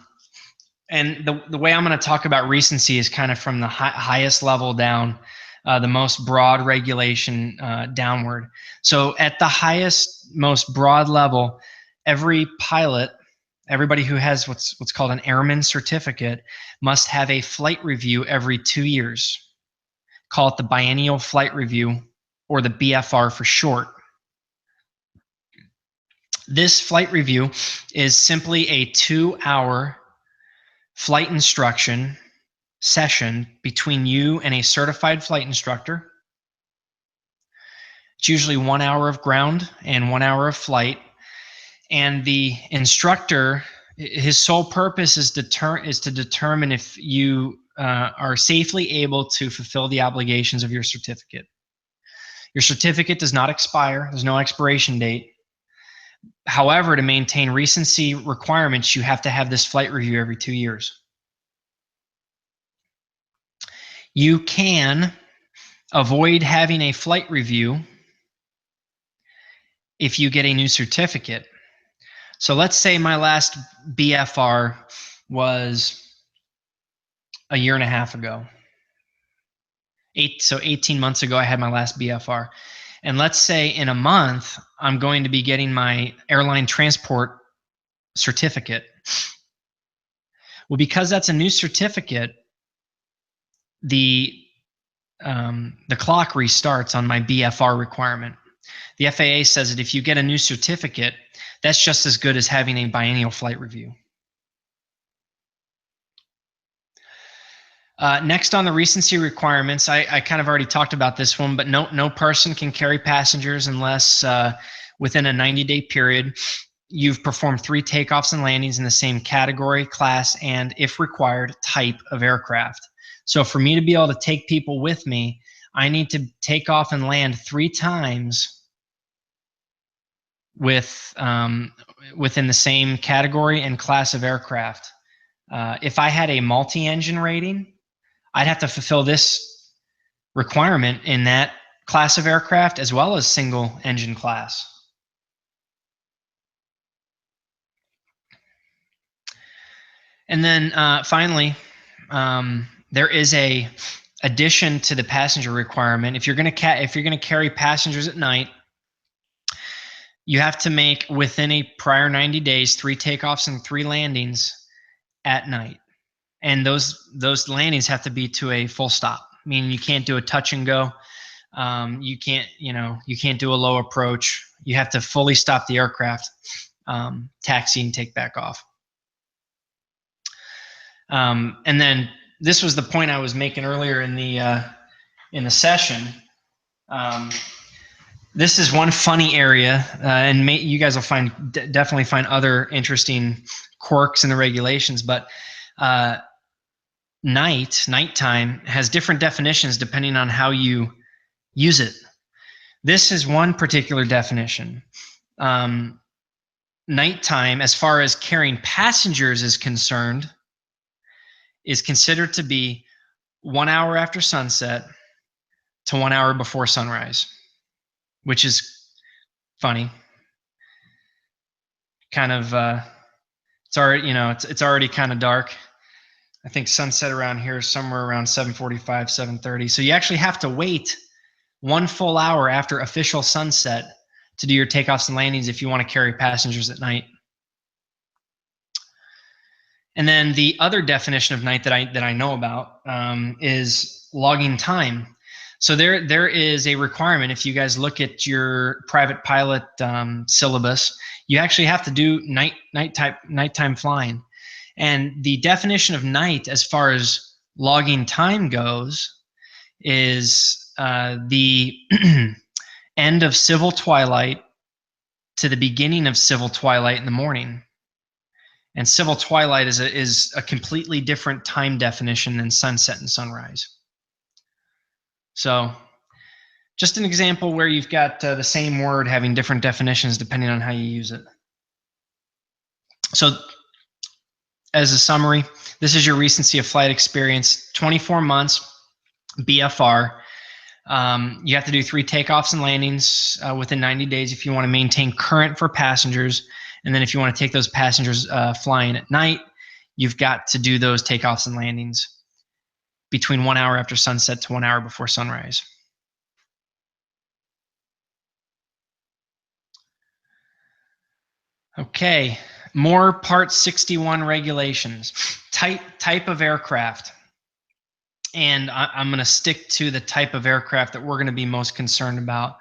the way I'm going to talk about recency is kind of from the highest level down, the most broad regulation downward. So at the highest, most broad level, every pilot, everybody who has what's called an airman certificate, must have a flight review every 2 years. Call it the biennial flight review, or the BFR for short. This flight review is simply a 2-hour flight instruction session between you and a certified flight instructor. It's usually 1 hour of ground and 1 hour of flight. And the instructor, his sole purpose is to determine if you are safely able to fulfill the obligations of your certificate. Your certificate does not expire. There's no expiration date. However, to maintain recency requirements, you have to have this flight review every 2 years. You can avoid having a flight review if you get a new certificate. So let's say my last BFR was a year and a half ago. 18 months ago, I had my last BFR. And let's say in a month, I'm going to be getting my airline transport certificate. Well, because that's a new certificate, the clock restarts on my BFR requirement. The FAA says that if you get a new certificate, that's just as good as having a biennial flight review. Next on the recency requirements, I kind of already talked about this one, but no person can carry passengers unless within a 90-day period, you've performed 3 takeoffs and landings in the same category, class, and if required, type of aircraft. So for me to be able to take people with me, I need to take off and land 3 times within the same category and class of aircraft. If I had a multi-engine rating, I'd have to fulfill this requirement in that class of aircraft as well as single engine class. And then finally, there is a addition to the passenger requirement. If you're going to carry passengers at night, you have to make within a prior 90 days 3 takeoffs and 3 landings at night. And those landings have to be to a full stop, meaning you can't do a touch and go. You can't do a low approach. You have to fully stop the aircraft, taxi, and take back off. And then this was the point I was making earlier in the session. This is one funny area, and you guys will definitely find other interesting quirks in the regulations, but nighttime has different definitions depending on how you use it. This is one particular definition. Nighttime, as far as carrying passengers is concerned, is considered to be 1 hour after sunset to 1 hour before sunrise, which is funny. Kind of, it's already kind of dark. I think sunset around here is somewhere around 7:45, 7:30. So you actually have to wait 1 full hour after official sunset to do your takeoffs and landings if you want to carry passengers at night. And then the other definition of night that I know about is logging time. So there is a requirement. If you guys look at your private pilot syllabus, you actually have to do nighttime flying. And the definition of night, as far as logging time goes, is the end of civil twilight to the beginning of civil twilight in the morning. And civil twilight is a completely different time definition than sunset and sunrise. So just an example where you've got the same word having different definitions depending on how you use it. So as a summary, this is your recency of flight experience, 24 months, BFR. You have to do 3 takeoffs and landings within 90 days if you want to maintain current for passengers. And then if you want to take those passengers flying at night, you've got to do those takeoffs and landings between 1 hour after sunset to 1 hour before sunrise. Okay, more Part 61 regulations. Type of aircraft. And I'm going to stick to the type of aircraft that we're going to be most concerned about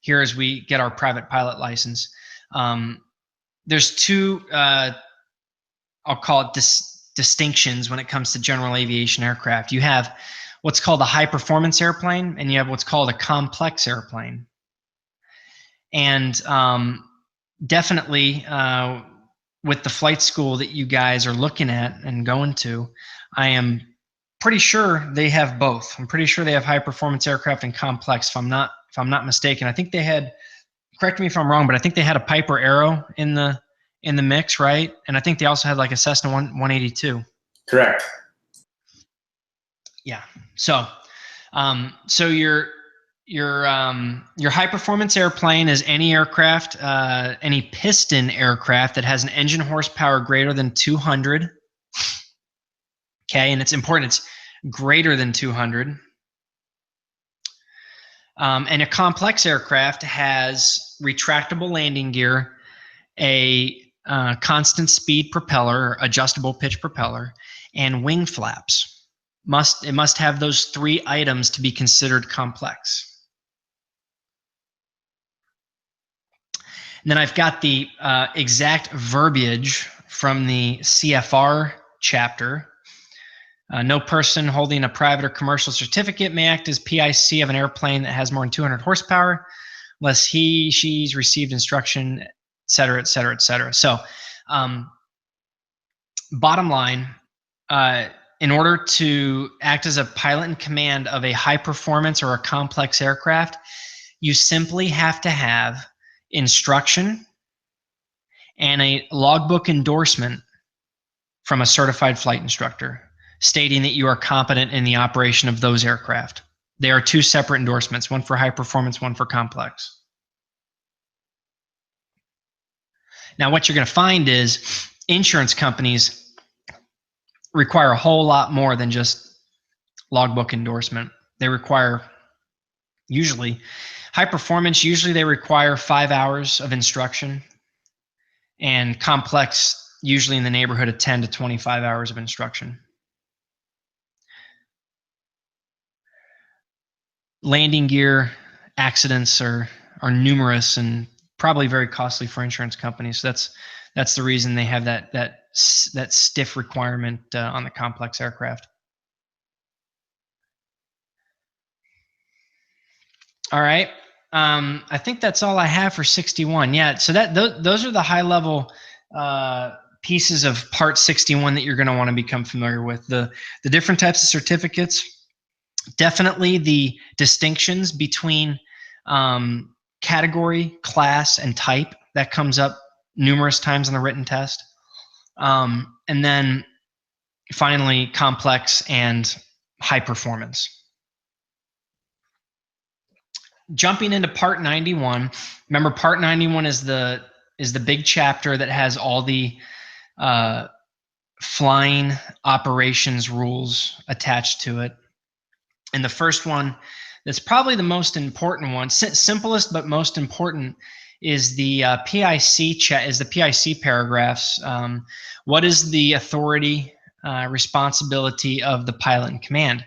here as we get our private pilot license. There's 2, I'll call it distinctions when it comes to general aviation aircraft. You have what's called a high performance airplane, and you have what's called a complex airplane. And definitely with the flight school that you guys are looking at and going to, I am pretty sure they have both. I'm pretty sure they have high performance aircraft and complex, if I'm not mistaken. I think they had, correct me if I'm wrong, but I think they had a Piper Arrow in the mix, right? And I think they also had like a Cessna 182. Correct. Yeah. So so your high performance airplane is any aircraft, any piston aircraft that has an engine horsepower greater than 200. Okay, and it's important, it's greater than 200. And a complex aircraft has retractable landing gear, a constant speed propeller, adjustable pitch propeller, and wing flaps. It must have those 3 items to be considered complex. And then I've got the exact verbiage from the CFR chapter. No person holding a private or commercial certificate may act as PIC of an airplane that has more than 200 horsepower unless she's received instruction, et cetera, et cetera, et cetera. So bottom line, in order to act as a pilot in command of a high performance or a complex aircraft, you simply have to have instruction and a logbook endorsement from a certified flight instructor stating that you are competent in the operation of those aircraft. They are 2 separate endorsements, one for high performance, one for complex. Now, what you're going to find is insurance companies require a whole lot more than just logbook endorsement. They require, usually, high performance, usually they require 5 hours of instruction, and complex, usually in the neighborhood of 10 to 25 hours of instruction. Landing gear accidents are numerous and probably very costly for insurance companies. So that's the reason they have that stiff requirement on the complex aircraft. All right. I think that's all I have for 61. Yeah. So those are the high level pieces of Part 61 that you're going to want to become familiar with. The different types of certificates. Definitely the distinctions between category, class, and type. That comes up numerous times in the written test. And then finally, complex and high performance. Jumping into Part 91. Remember, Part 91 is the big chapter that has all the flying operations rules attached to it. And the first one, that's probably the most important one, simplest but most important, is the PIC paragraphs. What is the authority, responsibility of the pilot in command?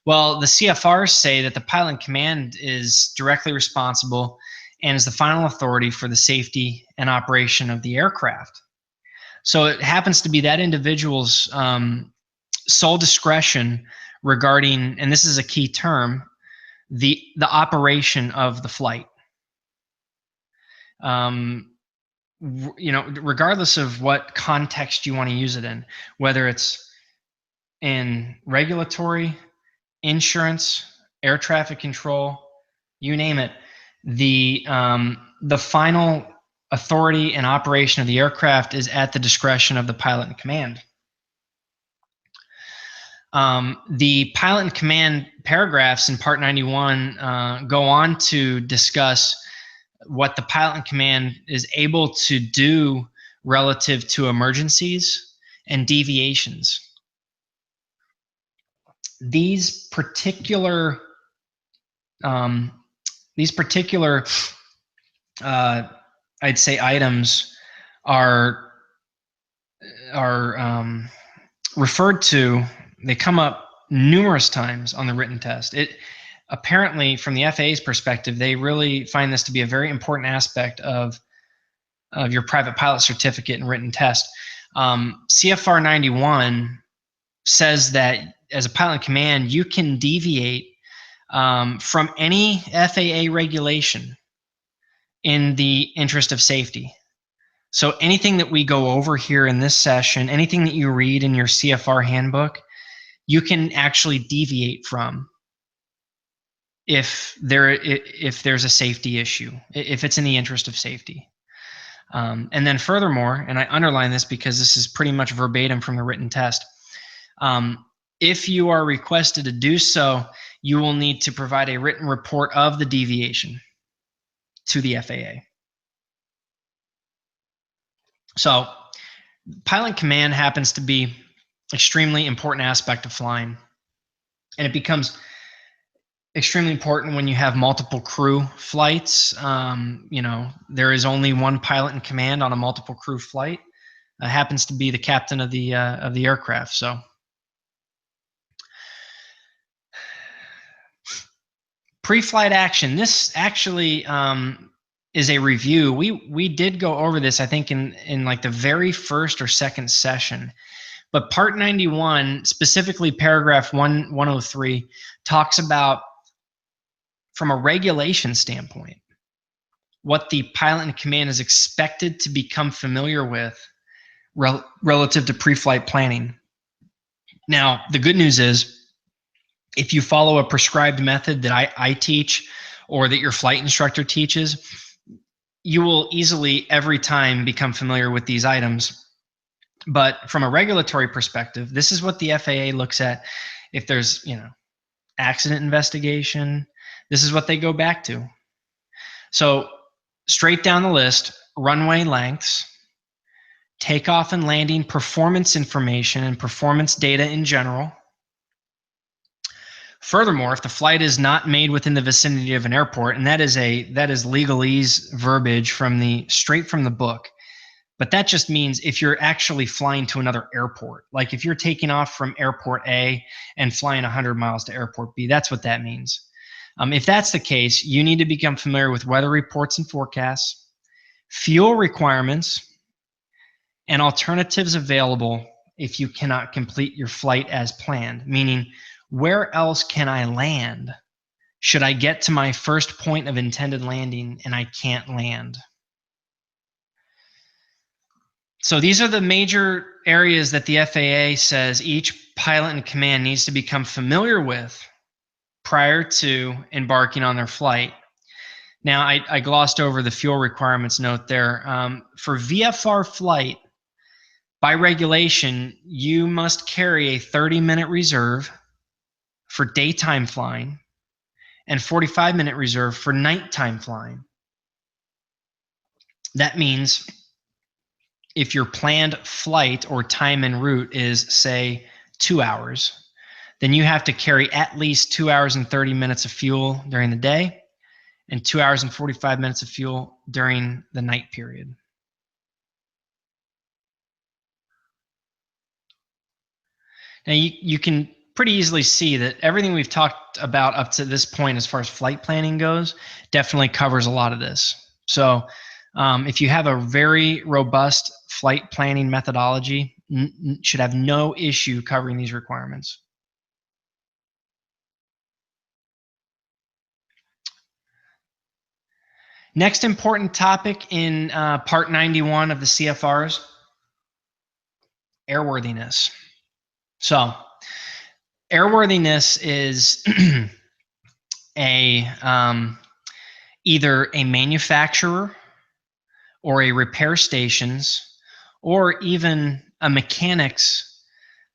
Well, the CFRs say that the pilot in command is directly responsible and is the final authority for the safety and operation of the aircraft. So it happens to be that individual's sole discretion regarding, and this is a key term, the operation of the flight. Regardless of what context you want to use it in, whether it's in regulatory, insurance, air traffic control, you name it, the final authority and operation of the aircraft is at the discretion of the pilot in command. The pilot in command paragraphs in Part 91 go on to discuss what the pilot in command is able to do relative to emergencies and deviations. These particular I'd say items are referred to. They come up numerous times on the written test. It apparently, from the FAA's perspective, they really find this to be a very important aspect of your private pilot certificate and written test. CFR 91 says that as a pilot in command, you can deviate from any FAA regulation in the interest of safety. So anything that we go over here in this session, anything that you read in your CFR handbook, you can actually deviate from if there's a safety issue, if it's in the interest of safety. And then furthermore, and I underline this because this is pretty much verbatim from the written test, if you are requested to do so, you will need to provide a written report of the deviation to the FAA. So pilot command happens to be extremely important aspect of flying. And it becomes extremely important when you have multiple crew flights. There is only one pilot in command on a multiple crew flight. Happens to be the captain of the aircraft. So pre-flight action. This actually is a review. We did go over this, I think, in like the very first or second session. But Part 91, specifically paragraph 103, talks about, from a regulation standpoint, what the pilot in command is expected to become familiar with relative to pre-flight planning. Now, the good news is, if you follow a prescribed method that I teach or that your flight instructor teaches, you will easily every time become familiar with these items. But from a regulatory perspective, this is what the FAA looks at. If there's, accident investigation, this is what they go back to. So straight down the list: runway lengths, takeoff and landing performance information and performance data in general. Furthermore, if the flight is not made within the vicinity of an airport, and that is legalese verbiage straight from the book, but that just means if you're actually flying to another airport, like if you're taking off from airport A and flying 100 miles to airport B, that's what that means. If that's the case, you need to become familiar with weather reports and forecasts, fuel requirements, and alternatives available if you cannot complete your flight as planned, meaning where else can I land should I get to my first point of intended landing and I can't land. So these are the major areas that the FAA says each pilot in command needs to become familiar with prior to embarking on their flight. Now, I glossed over the fuel requirements note there. For VFR flight, by regulation, you must carry a 30-minute reserve for daytime flying and 45-minute reserve for nighttime flying. That means if your planned flight or time en route is, say, 2 hours, then you have to carry at least 2 hours and 30 minutes of fuel during the day and 2 hours and 45 minutes of fuel during the night period. Now, you can pretty easily see that everything we've talked about up to this point as far as flight planning goes definitely covers a lot of this. So if you have a very robust flight planning methodology, should have no issue covering these requirements. Next important topic in Part 91 of the CFRs, airworthiness. So airworthiness is either a manufacturer or a repair station's or even a mechanic's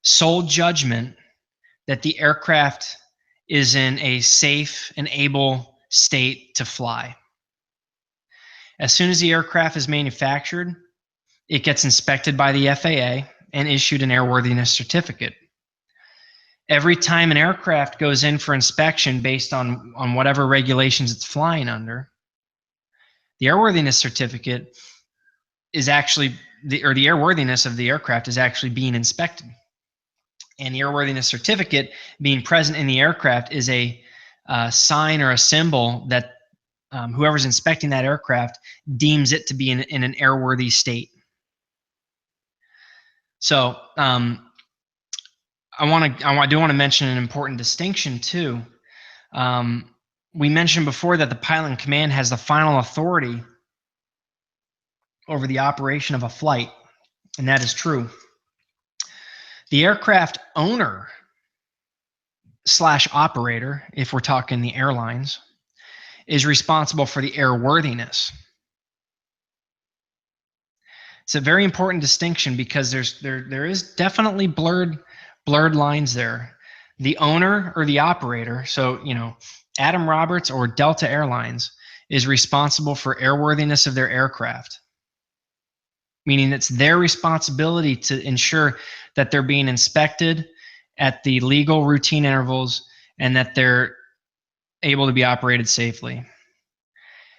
sole judgment that the aircraft is in a safe and able state to fly. As soon as the aircraft is manufactured, it gets inspected by the FAA and issued an airworthiness certificate. Every time an aircraft goes in for inspection based on whatever regulations it's flying under, the airworthiness certificate is actually, the airworthiness of the aircraft is actually being inspected. And the airworthiness certificate being present in the aircraft is a sign or a symbol that whoever's inspecting that aircraft deems it to be in an airworthy state. So I do want to mention an important distinction too. We mentioned before that the pilot in command has the final authority over the operation of a flight, and that is true. The aircraft owner / operator, if we're talking the airlines, is responsible for the airworthiness. It's a very important distinction because there is definitely blurred lines there. The owner or the operator, so Adam Roberts or Delta Airlines, is responsible for airworthiness of their aircraft, meaning it's their responsibility to ensure that they're being inspected at the legal routine intervals and that they're able to be operated safely.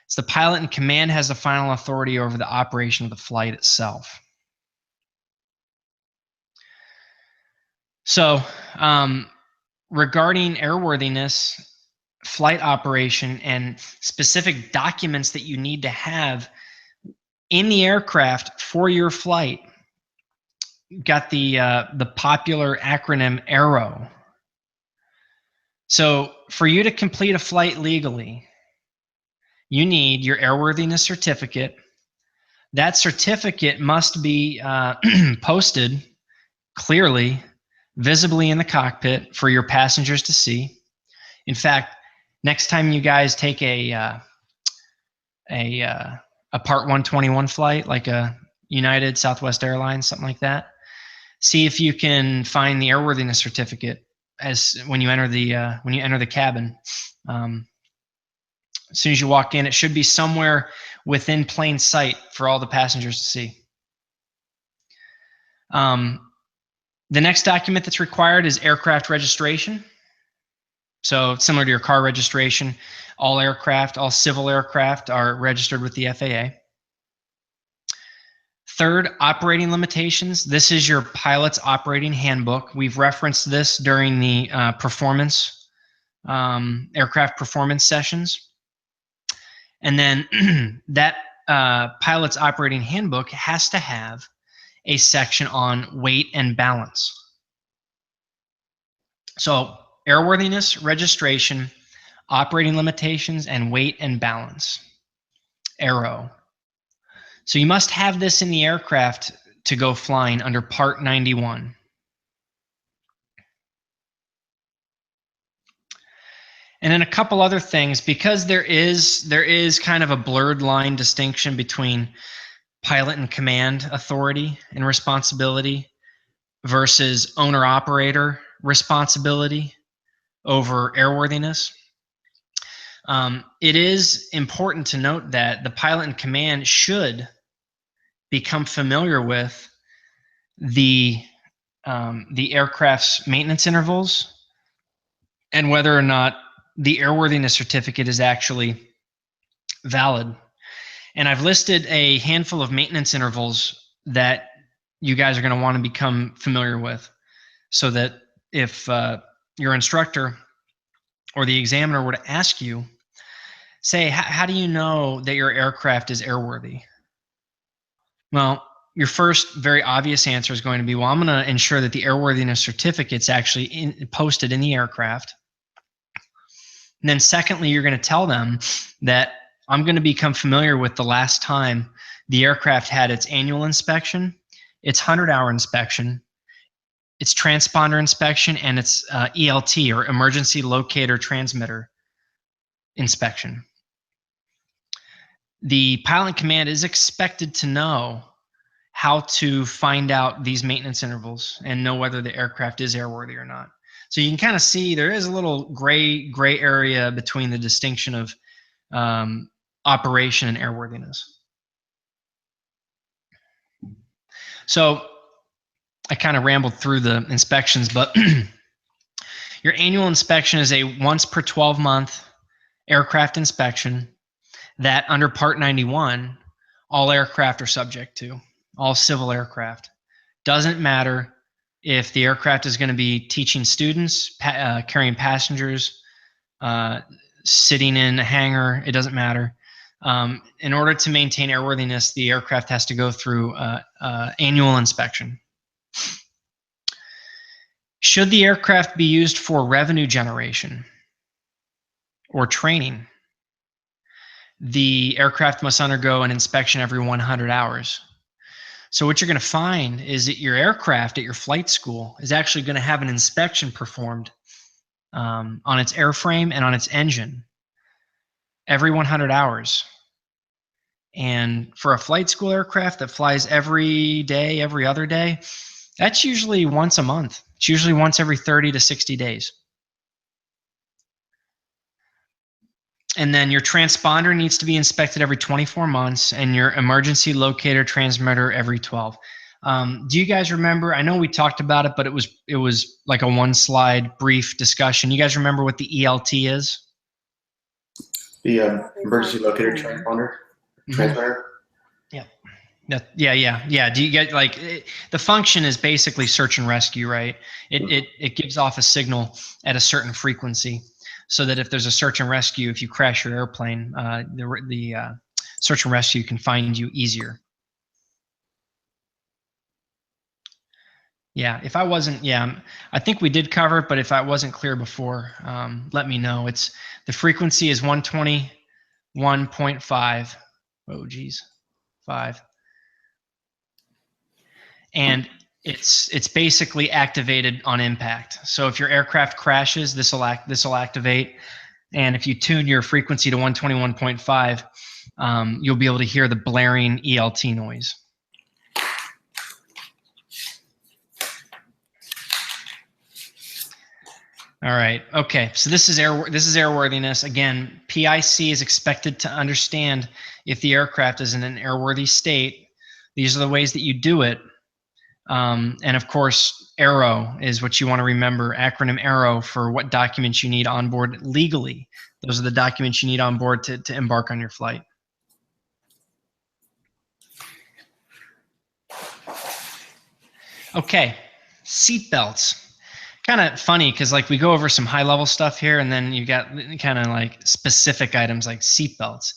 So the pilot in command has the final authority over the operation of the flight itself. So regarding airworthiness, flight operation, and specific documents that you need to have in the aircraft for your flight, you've got the popular acronym AERO. So for you to complete a flight legally, you need your airworthiness certificate. That certificate must be posted clearly, visibly in the cockpit for your passengers to see. In fact, next time you guys take a Part 121 flight, like a United, Southwest Airlines, something like that, see if you can find the airworthiness certificate when you enter the cabin. As soon as you walk in, it should be somewhere within plain sight for all the passengers to see. The next document that's required is aircraft registration. So similar to your car registration, all civil aircraft are registered with the FAA. Third, operating limitations. This is your pilot's operating handbook. We've referenced this during the aircraft performance sessions. And then that pilot's operating handbook has to have a section on weight and balance. So airworthiness, registration, operating limitations, and weight and balance. AERO. So you must have this in the aircraft to go flying under Part 91. And then a couple other things, because there is kind of a blurred line distinction between pilot and command authority and responsibility versus owner-operator responsibility over airworthiness. It is important to note that the pilot in command should become familiar with the aircraft's maintenance intervals and whether or not the airworthiness certificate is actually valid. And I've listed a handful of maintenance intervals that you guys are going to want to become familiar with, so that if your instructor or the examiner were to ask you, say, how do you know that your aircraft is airworthy? Well, your first very obvious answer is going to be, well, I'm going to ensure that the airworthiness certificate's actually posted in the aircraft. And then secondly, you're going to tell them that I'm going to become familiar with the last time the aircraft had its annual inspection, its 100-hour inspection, its transponder inspection, and its ELT, or emergency locator transmitter inspection. The pilot in command is expected to know how to find out these maintenance intervals and know whether the aircraft is airworthy or not. So you can kind of see there is a little gray area between the distinction of operation and airworthiness. So I kind of rambled through the inspections, but your annual inspection is a once per 12-month aircraft inspection that under Part 91, all aircraft are subject to, all civil aircraft. Doesn't matter if the aircraft is going to be teaching students, carrying passengers, sitting in a hangar, it doesn't matter. In order to maintain airworthiness, the aircraft has to go through annual inspection. Should the aircraft be used for revenue generation or training? The aircraft must undergo an inspection every 100 hours. So what you're going to find is that your aircraft at your flight school is actually going to have an inspection performed on its airframe and on its engine every 100 hours. And for a flight school aircraft that flies every day, every other day, that's usually once a month. It's usually once every 30 to 60 days. And then your transponder needs to be inspected every 24 months and your emergency locator transmitter every 12. Do you guys remember? I know we talked about it, but it was like a one slide brief discussion. You guys remember what the ELT is? The emergency locator transponder. Transmitter. Yeah. Do you get the function is basically search and rescue, right? It gives off a signal at a certain frequency, so that if there's a search and rescue, if you crash your airplane, the search and rescue can find you easier. Yeah, if I wasn't, I think we did cover it, but if I wasn't clear before, let me know. The frequency is 121.5. Oh, geez, 5. And it's basically activated on impact. So if your aircraft crashes, this will activate. And if you tune your frequency to 121.5, you'll be able to hear the blaring ELT noise. All right. Okay. So this is airworthiness. Again, PIC is expected to understand if the aircraft is in an airworthy state. These are the ways that you do it. And of course, ARROW is what you want to remember, acronym ARROW, for what documents you need on board legally. Those are the documents you need on board to embark on your flight. Okay, seat belts. Kind of funny because we go over some high level stuff here, and then you got kind of specific items like seat belts.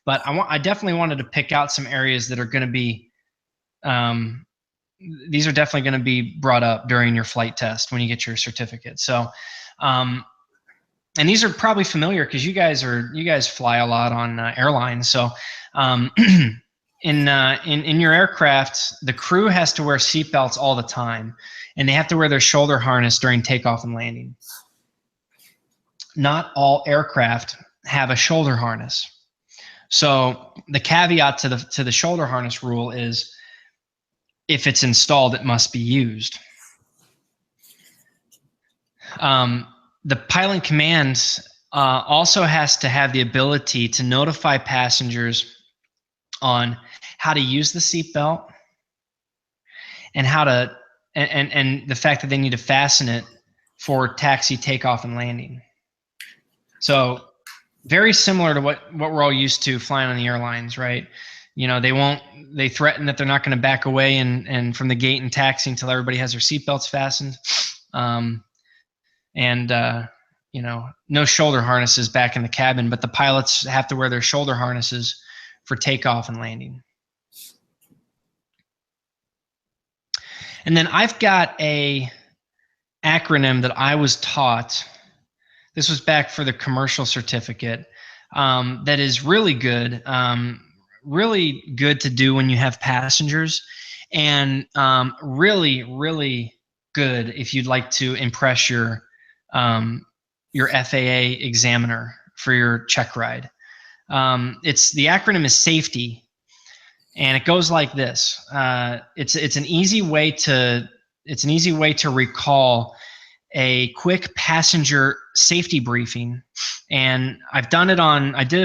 But I definitely wanted to pick out some areas that are going to be these are definitely going to be brought up during your flight test when you get your certificate. So, and these are probably familiar because you guys fly a lot on airlines. So, in your aircraft, the crew has to wear seatbelts all the time, and they have to wear their shoulder harness during takeoff and landing. Not all aircraft have a shoulder harness. So the caveat to the shoulder harness rule is, if it's installed, it must be used. The pilot in command also has to have the ability to notify passengers on how to use the seatbelt and and the fact that they need to fasten it for taxi, takeoff, and landing. So very similar to what we're all used to flying on the airlines, right? They threaten that they're not going to back away and from the gate and taxi until everybody has their seatbelts fastened. No shoulder harnesses back in the cabin, but the pilots have to wear their shoulder harnesses for takeoff and landing. And then I've got a acronym that I was taught. This was back for the commercial certificate. That is really good. Really good to do when you have passengers, and really, really good if you'd like to impress your FAA examiner for your check ride. The acronym is SAFETY, and it goes like this. It's an easy way to recall a quick passenger safety briefing, and I did it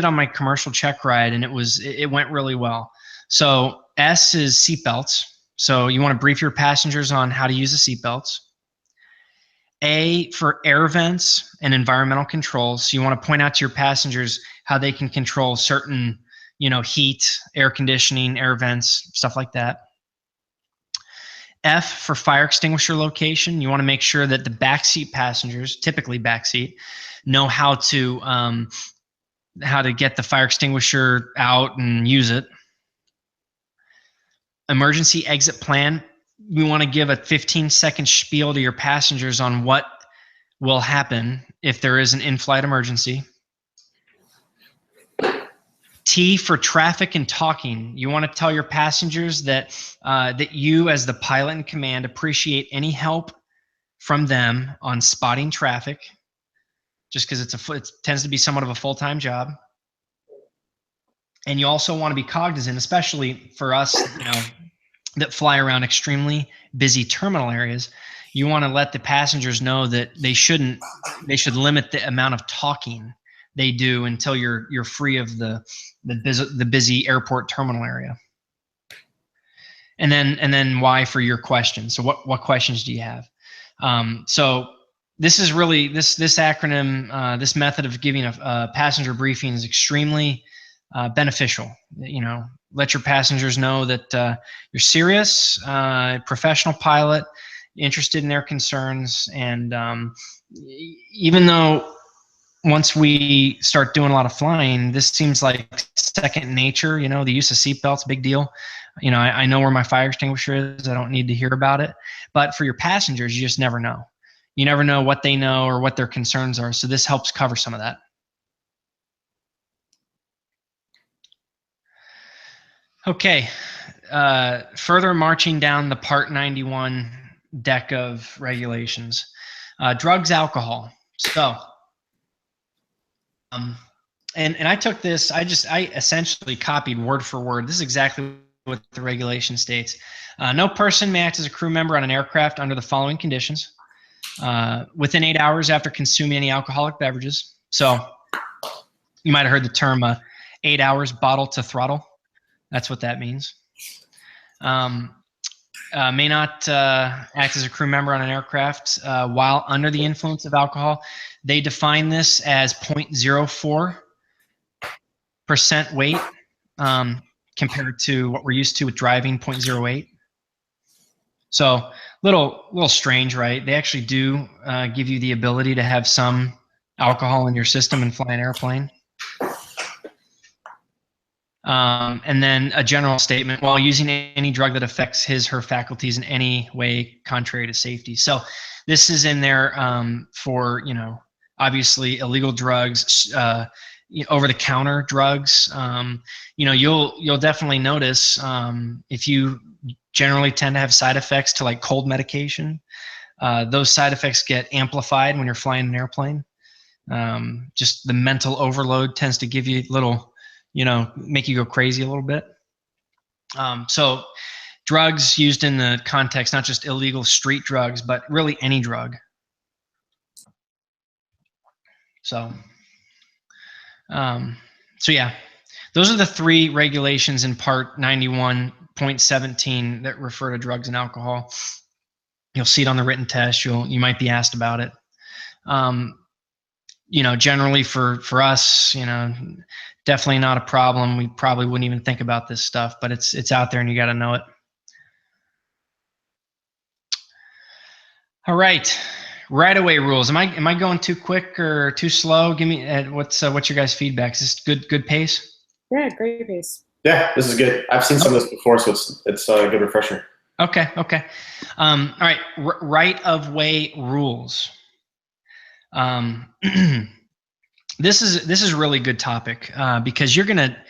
on my commercial check ride, and it went really well. So S is seatbelts. So you want to brief your passengers on how to use the seatbelts. A for air vents and environmental controls. So you want to point out to your passengers how they can control certain, heat, air conditioning, air vents, stuff like that. F for fire extinguisher location. You want to make sure that the backseat passengers, typically backseat, know how to get the fire extinguisher out and use it. Emergency exit plan. we want to give a 15-second spiel to your passengers on what will happen if there is an in-flight emergency. T for traffic and talking. You want to tell your passengers that that you, as the pilot in command, appreciate any help from them on spotting traffic, just because it tends to be somewhat of a full-time job. And you also want to be cognizant, especially for us, that fly around extremely busy terminal areas. You want to let the passengers know that they should limit the amount of talking they do until you're free of the busy airport terminal area. And then Y for your questions. So what questions do you have? So this is really this acronym, this method of giving a passenger briefing is extremely beneficial. Let your passengers know that you're serious, professional pilot, interested in their concerns, and even though once we start doing a lot of flying, this seems like second nature. The use of seatbelts, big deal. I know where my fire extinguisher is. I don't need to hear about it. But for your passengers, you just never know. You never know what they know or what their concerns are. So this helps cover some of that. Okay. Further marching down the Part 91 deck of regulations. Drugs, alcohol. So, and I took this, I essentially copied word for word. This is exactly what the regulation states. No person may act as a crew member on an aircraft under the following conditions. Within 8 hours after consuming any alcoholic beverages. So you might have heard the term 8 hours bottle to throttle. That's what that means. May not act as a crew member on an aircraft while under the influence of alcohol. They define this as 0.04% weight compared to what we're used to with driving, 0.08. So little strange, right? They actually do give you the ability to have some alcohol in your system and fly an airplane. And then a general statement, while using any drug that affects his/her faculties in any way contrary to safety. So this is in there for, obviously illegal drugs, over-the-counter drugs. You'll definitely notice if you generally tend to have side effects to like cold medication, those side effects get amplified when you're flying an airplane. Just the mental overload tends to give you little, make you go crazy a little bit. So drugs used in the context, not just illegal street drugs, but really any drug. So yeah, those are the three regulations in Part 91.17 that refer to drugs and alcohol. You'll see it on the written test. You might be asked about it. Generally for us, definitely not a problem. We probably wouldn't even think about this stuff, but it's out there and you got to know it. All right. Right-of-way rules. Am I going too quick or too slow? Give me what's your guys' feedback? Is this good pace? Yeah, great pace. Yeah, this is good. I've seen some of this before, so it's a good refresher. Okay. All right. Right-of-way rules. This is a really good topic because you're gonna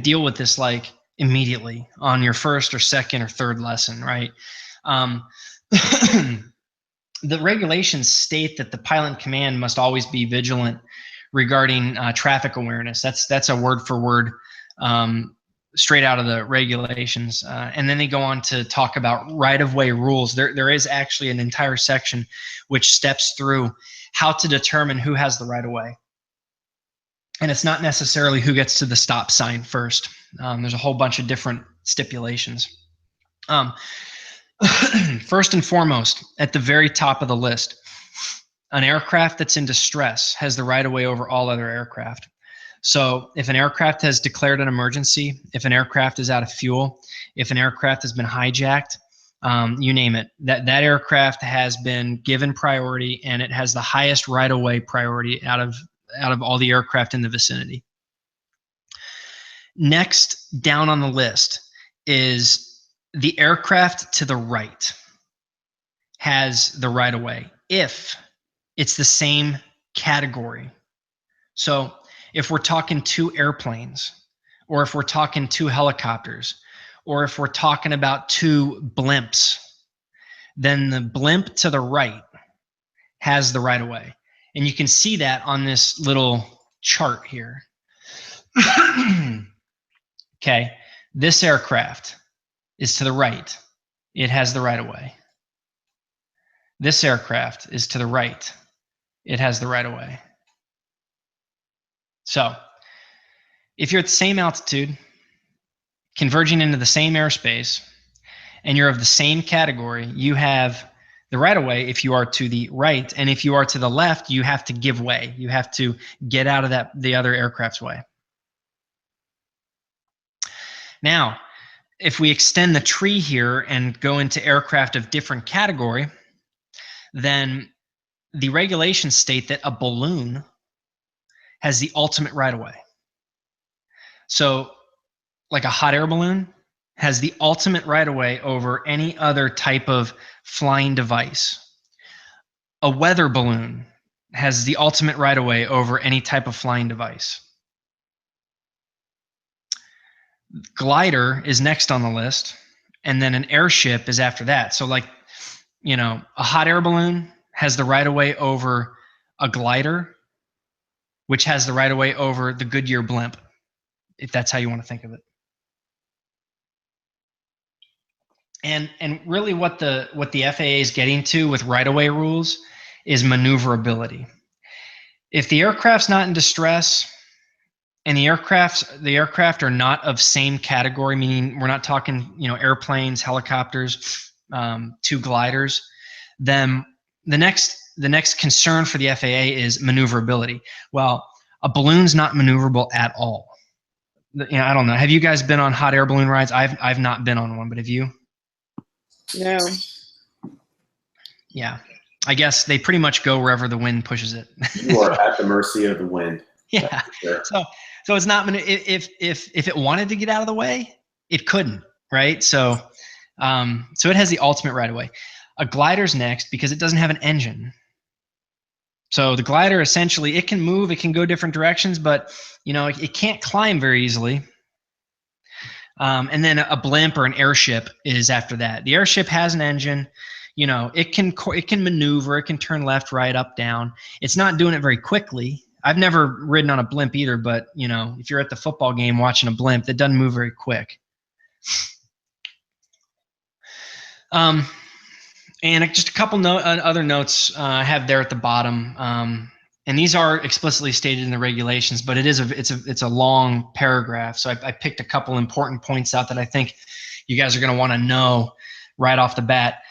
deal with this like immediately on your first or second or third lesson, right? The regulations state that the pilot in command must always be vigilant regarding traffic awareness. That's a word for word straight out of the regulations. And then they go on to talk about right-of-way rules. There is actually an entire section which steps through how to determine who has the right-of-way. And it's not necessarily who gets to the stop sign first. There's a whole bunch of different stipulations. First and foremost, at the very top of the list, an aircraft that's in distress has the right-of-way over all other aircraft. So if an aircraft has declared an emergency, if an aircraft is out of fuel, if an aircraft has been hijacked, you name it, that aircraft has been given priority and it has the highest right-of-way priority out of all the aircraft in the vicinity. Next down on the list is the aircraft to the right has the right of way if it's the same category. So if we're talking 2 airplanes, or if we're talking 2 helicopters, or if we're talking about 2 blimps, then the blimp to the right has the right of way. And you can see that on this little chart here. Okay, this aircraft is to the right. It has the right of way. This aircraft is to the right. It has the right of way. So if you're at the same altitude, converging into the same airspace, and you're of the same category, you have the right of way if you are to the right, and if you are to the left, you have to give way. You have to get out of the other aircraft's way. Now, if we extend the tree here and go into aircraft of different category, then the regulations state that a balloon has the ultimate right of way. So, like a hot air balloon has the ultimate right of way over any other type of flying device. A weather balloon has the ultimate right of way over any type of flying device. Glider is next on the list, and then an airship is after that. So, like, you know, a hot air balloon has the right of way over a glider, which has the right of way over the Goodyear blimp, if that's how you want to think of it. And really what the FAA is getting to with right of way rules is maneuverability. If the aircraft's not in distress and the aircraft are not of same category, meaning we're not talking, you know, airplanes, helicopters, 2 gliders, then the next concern for the FAA is maneuverability. Well, a balloon's not maneuverable at all. You know, I don't know. Have you guys been on hot air balloon rides? I've not been on one, but have you? No. Yeah. I guess they pretty much go wherever the wind pushes it. You are at the mercy of the wind. Yeah. Sure. So it's not if it wanted to get out of the way, it couldn't, right? So it has the ultimate right of way. A glider's next because it doesn't have an engine. So the glider essentially, it can move, it can go different directions, but you know, it can't climb very easily. And then a blimp or an airship is after that. The airship has an engine. You know, it can maneuver, it can turn left, right, up, down. It's not doing it very quickly. I've never ridden on a blimp either, but you know, if you're at the football game watching a blimp, that doesn't move very quick. And just a couple other notes I have there at the bottom. And these are explicitly stated in the regulations, but it's a long paragraph. So I picked a couple important points out that I think you guys are going to want to know right off the bat.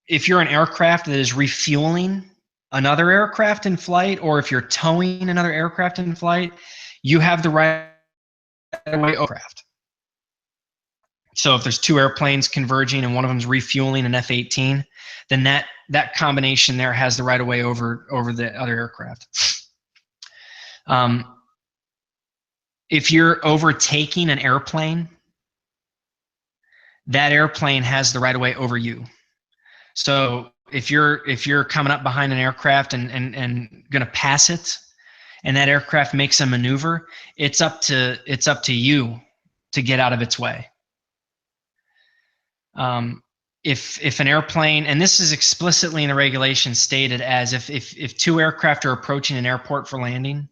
If you're an aircraft that is refueling another aircraft in flight, or if you're towing another aircraft in flight, you have the right of way over aircraft. So if there's 2 airplanes converging and one of them is refueling an F-18, then that combination there has the right of way over the other aircraft. If you're overtaking an airplane, that airplane has the right of way over you. So if you're coming up behind an aircraft and going to pass it, and that aircraft makes a maneuver, it's up to you to get out of its way. If an airplane, and this is explicitly in the regulations stated as if 2 aircraft are approaching an airport for landing,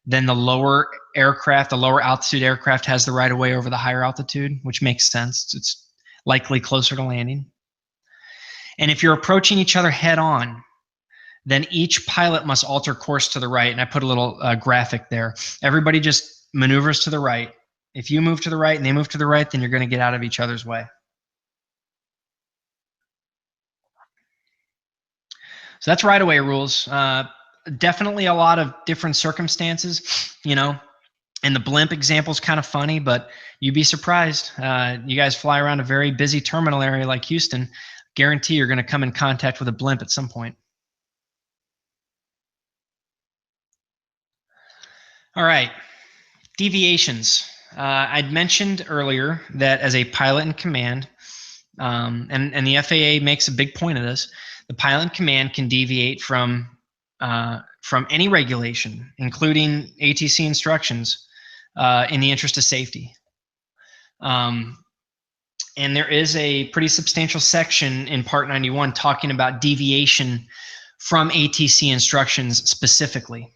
then the lower altitude aircraft has the right of way over the higher altitude, which makes sense. It's likely closer to landing. And if you're approaching each other head on, then each pilot must alter course to the right. And I put a little graphic there. Everybody just maneuvers to the right. If you move to the right and they move to the right, then you're going to get out of each other's way. So that's right of way rules. Definitely a lot of different circumstances, you know. And the blimp example is kind of funny, but you'd be surprised. You guys fly around a very busy terminal area like Houston, guarantee you're going to come in contact with a blimp at some point. All right, deviations. I'd mentioned earlier that as a pilot in command, and the FAA makes a big point of this, the pilot in command can deviate from any regulation, including ATC instructions, in the interest of safety. And there is a pretty substantial section in Part 91 talking about deviation from ATC instructions specifically.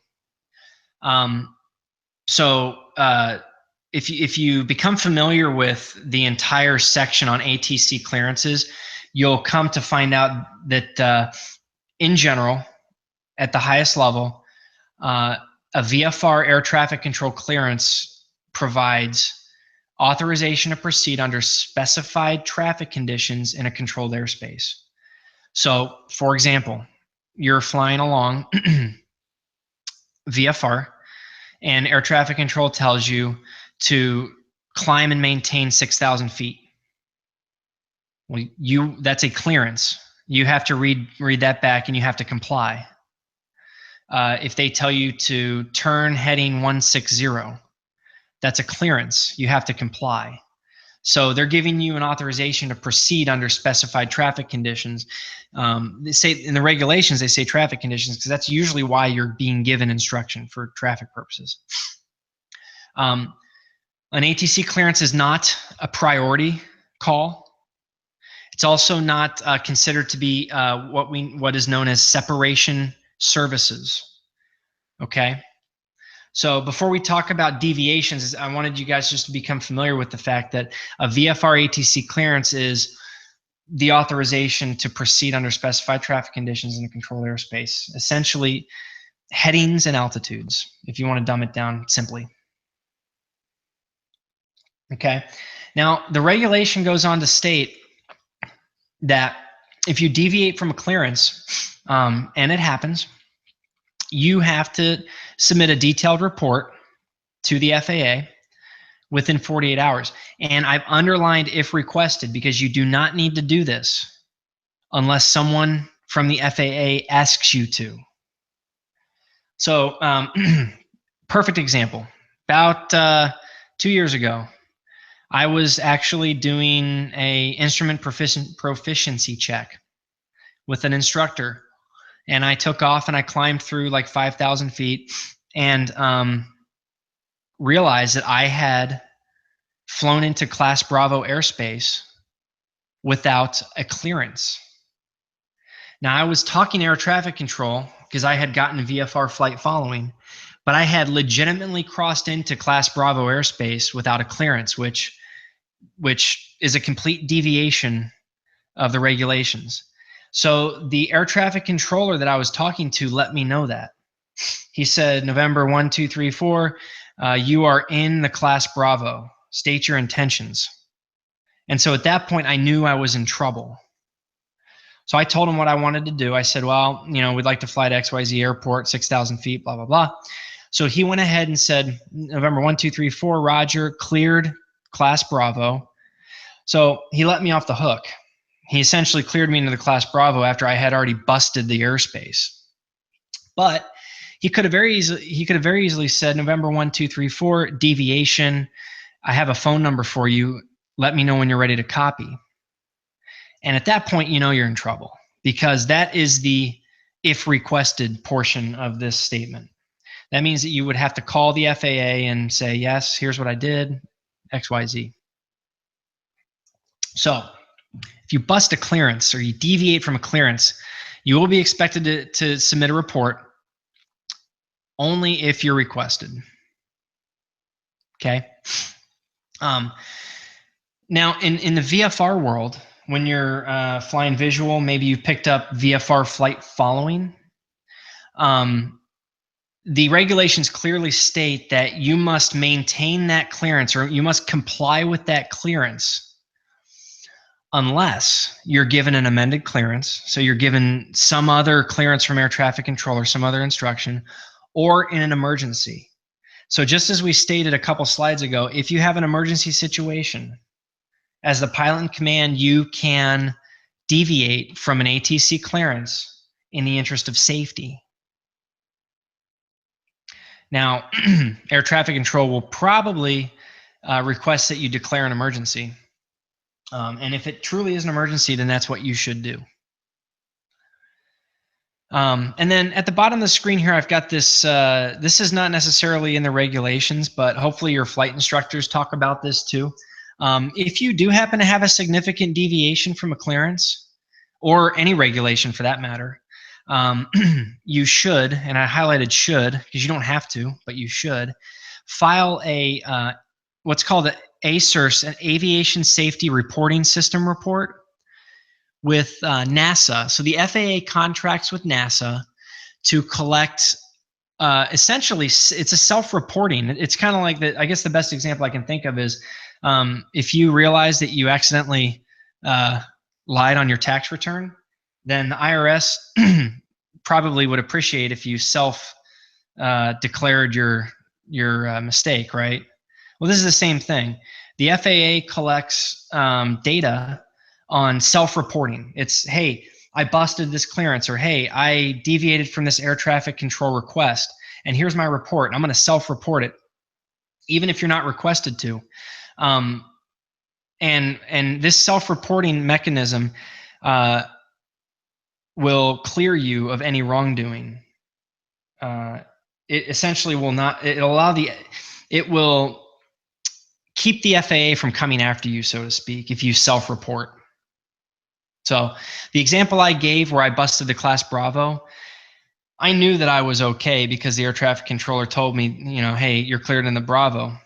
If you become familiar with the entire section on ATC clearances, you'll come to find out that in general, at the highest level, a VFR air traffic control clearance provides authorization to proceed under specified traffic conditions in a controlled airspace. So, for example, you're flying along VFR, and air traffic control tells you to climb and maintain 6,000 feet. Well, that's a clearance. You have to read that back, and you have to comply. If they tell you to turn heading 160, that's a clearance. You have to comply. So they're giving you an authorization to proceed under specified traffic conditions. They say in the regulations, they say traffic conditions because that's usually why you're being given instruction for traffic purposes. An ATC clearance is not a priority call. It's also not considered to be what is known as separation services. Okay. So before we talk about deviations, I wanted you guys just to become familiar with the fact that a VFR ATC clearance is the authorization to proceed under specified traffic conditions in a controlled airspace, essentially headings and altitudes, if you want to dumb it down simply. Okay. Now, the regulation goes on to state that if you deviate from a clearance, and it happens, you have to submit a detailed report to the FAA within 48 hours. And I've underlined if requested because you do not need to do this unless someone from the FAA asks you to. So, perfect example. About 2 years ago, I was actually doing a instrument proficiency check with an instructor. And I took off and I climbed through like 5,000 feet and realized that I had flown into Class Bravo airspace without a clearance. Now, I was talking air traffic control because I had gotten VFR flight following, but I had legitimately crossed into Class Bravo airspace without a clearance, which is a complete deviation of the regulations. So the air traffic controller that I was talking to let me know that. He said, November 1, 2, 3, 4, you are in the Class Bravo. State your intentions. And so at that point, I knew I was in trouble. So I told him what I wanted to do. I said, well, we'd like to fly to XYZ airport, 6,000 feet, blah, blah, blah. So he went ahead and said, November 1, 2, 3, 4, Roger, cleared Class Bravo. So he let me off the hook. He essentially cleared me into the Class Bravo after I had already busted the airspace. But he could have very easily said, November 1, 2, 3, 4, deviation. I have a phone number for you. Let me know when you're ready to copy. And at that point, you're in trouble because that is the if requested portion of this statement. That means that you would have to call the FAA and say, yes, here's what I did, XYZ. So if you bust a clearance or you deviate from a clearance, you will be expected to submit a report only if you're requested. Okay. Now, in the VFR world, when you're flying visual, maybe you've picked up VFR flight following. The regulations clearly state that you must maintain that clearance or you must comply with that clearance unless you're given an amended clearance. So you're given some other clearance from air traffic control or some other instruction, or in an emergency. So just as we stated a couple slides ago, if you have an emergency situation, as the pilot in command, you can deviate from an ATC clearance in the interest of safety. Now, air traffic control will probably requests that you declare an emergency. And if it truly is an emergency, then that's what you should do. And then at the bottom of the screen here, I've got this. This is not necessarily in the regulations, but hopefully your flight instructors talk about this too. If you do happen to have a significant deviation from a clearance, or any regulation for that matter, you should, and I highlighted should because you don't have to, but you should, file a what's called an ASIRS, an Aviation Safety Reporting System report, with NASA. So the FAA contracts with NASA to collect, essentially, it's a self-reporting. It's kind of like I guess the best example I can think of is if you realize that you accidentally lied on your tax return, then the IRS probably would appreciate if you self-declared your mistake, right? Well, this is the same thing. The FAA collects data on self-reporting. It's, hey, I busted this clearance, or hey, I deviated from this air traffic control request, and here's my report. I'm going to self-report it, even if you're not requested to. And this self-reporting mechanism will clear you of any wrongdoing. It essentially will not. It will keep the FAA from coming after you, so to speak, if you self-report. So the example I gave where I busted the Class Bravo, I knew that I was okay because the air traffic controller told me, hey, you're cleared in the Bravo.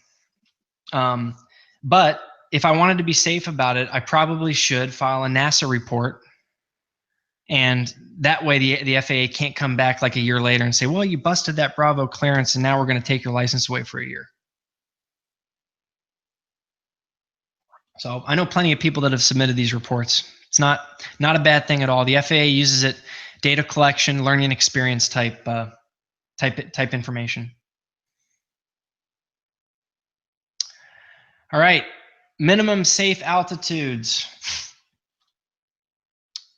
But if I wanted to be safe about it, I probably should file a NASA report. And that way the FAA can't come back like a year later and say, well, you busted that Bravo clearance and now we're going to take your license away for a year. So I know plenty of people that have submitted these reports. It's not a bad thing at all. The FAA uses it, data collection, learning experience type information. All right, minimum safe altitudes.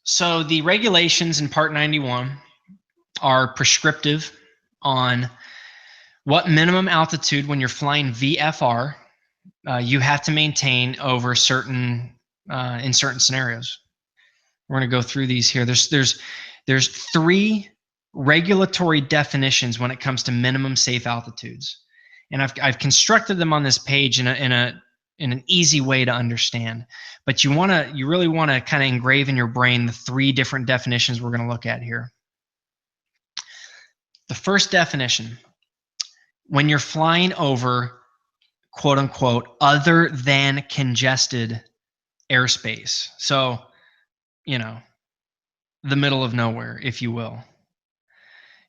So the regulations in Part 91 are prescriptive on what minimum altitude when you're flying VFR you have to maintain over in certain scenarios. We're going to go through these here. There's 3 regulatory definitions when it comes to minimum safe altitudes, and I've constructed them on this page in an easy way to understand. But you really want to kind of engrave in your brain the 3 different definitions we're going to look at here. The first definition: when you're flying over quote unquote other than congested airspace. So, the middle of nowhere, if you will.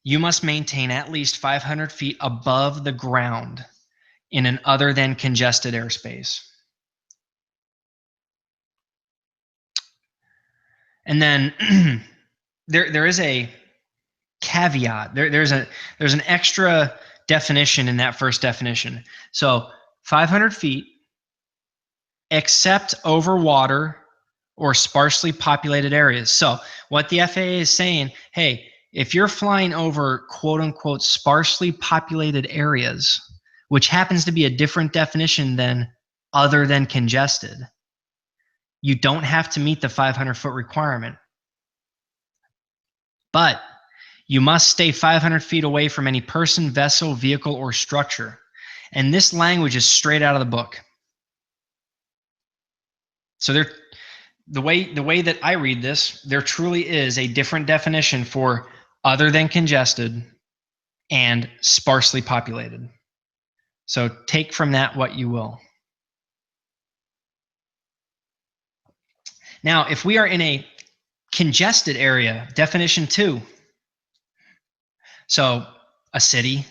You must maintain at least 500 feet above the ground in an other than congested airspace. And then there is a caveat. There's an extra definition in that first definition. So 500 feet except over water or sparsely populated areas. So what the FAA is saying, hey, if you're flying over quote unquote sparsely populated areas, which happens to be a different definition than other than congested, you don't have to meet the 500-foot requirement. But you must stay 500 feet away from any person, vessel, vehicle, or structure. And this language is straight out of the book. So the way that I read this, there truly is a different definition for other than congested and sparsely populated. So take from that what you will. Now, if we are in a congested area, definition 2. So a city,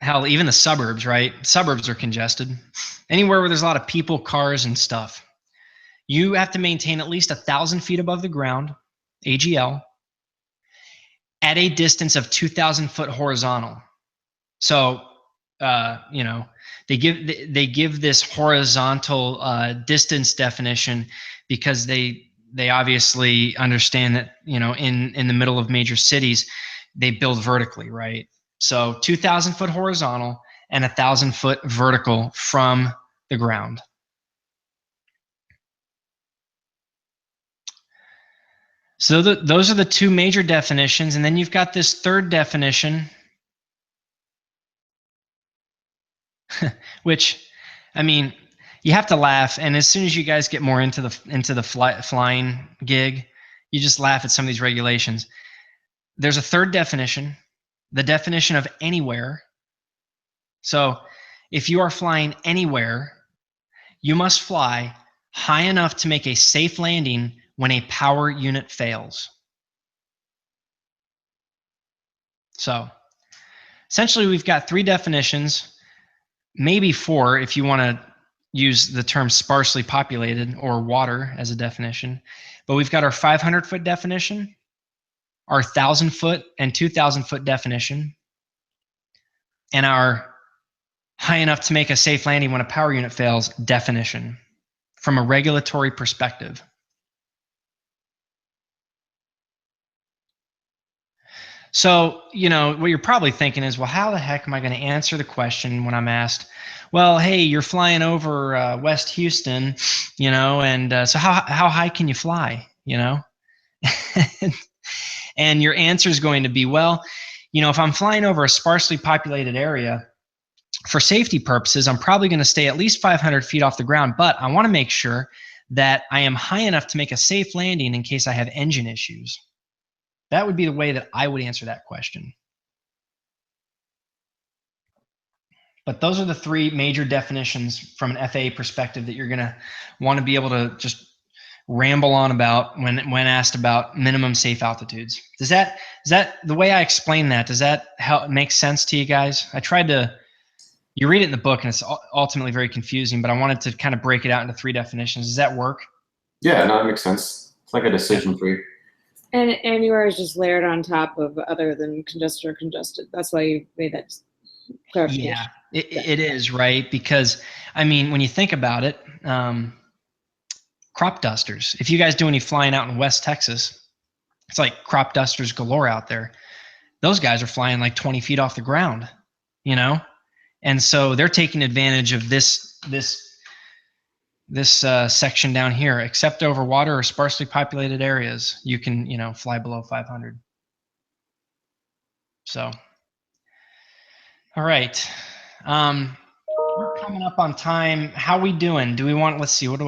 hell, even the suburbs, right? Suburbs are congested. Anywhere where there's a lot of people, cars, and stuff. You have to maintain at least 1,000 feet above the ground, AGL, at a distance of 2,000 foot horizontal. So, they give this horizontal distance definition because they obviously understand that, in the middle of major cities, they build vertically, right? So 2,000 foot horizontal and 1,000 foot vertical from the ground. So those are the two major definitions. And then you've got this third definition, which, I mean, you have to laugh. And as soon as you guys get more into the flying gig, you just laugh at some of these regulations. There's a third definition, the definition of anywhere. So if you are flying anywhere, you must fly high enough to make a safe landing when a power unit fails. So essentially, we've got three definitions, maybe four if you want to use the term sparsely populated or water as a definition. But we've got our 500-foot definition, our 1,000-foot and 2,000-foot definition, and our high enough to make a safe landing when a power unit fails definition from a regulatory perspective. So, you know, what you're probably thinking is, well, how the heck am I going to answer the question when I'm asked, well, hey, you're flying over West Houston, you know, and so how high can you fly, you know? And your answer is going to be, well, you know, if I'm flying over a sparsely populated area, for safety purposes, I'm probably going to stay at least 500 feet off the ground, but I want to make sure that I am high enough to make a safe landing in case I have engine issues. That would be the way that I would answer that question. But those are the three major definitions from an FAA perspective that you're going to want to be able to just ramble on about when asked about minimum safe altitudes. Is that the way I explain that? Does that help make sense to you guys? I tried to. You read it in the book, and it's ultimately very confusing. But I wanted to kind of break it out into three definitions. Does that work? Yeah, no, that makes sense. It's like a decision tree. And anywhere is just layered on top of other than congested or congested. That's why you made that clarification. Yeah, it is, right? Because, I mean, when you think about it, crop dusters. If you guys do any flying out in West Texas, it's like crop dusters galore out there. Those guys are flying like 20 feet off the ground, you know? And so they're taking advantage of this section down here. Except over water or sparsely populated areas, you can, you know, fly below 500. So, all right. We're coming up on time. How we doing? Do we want? Let's see. What do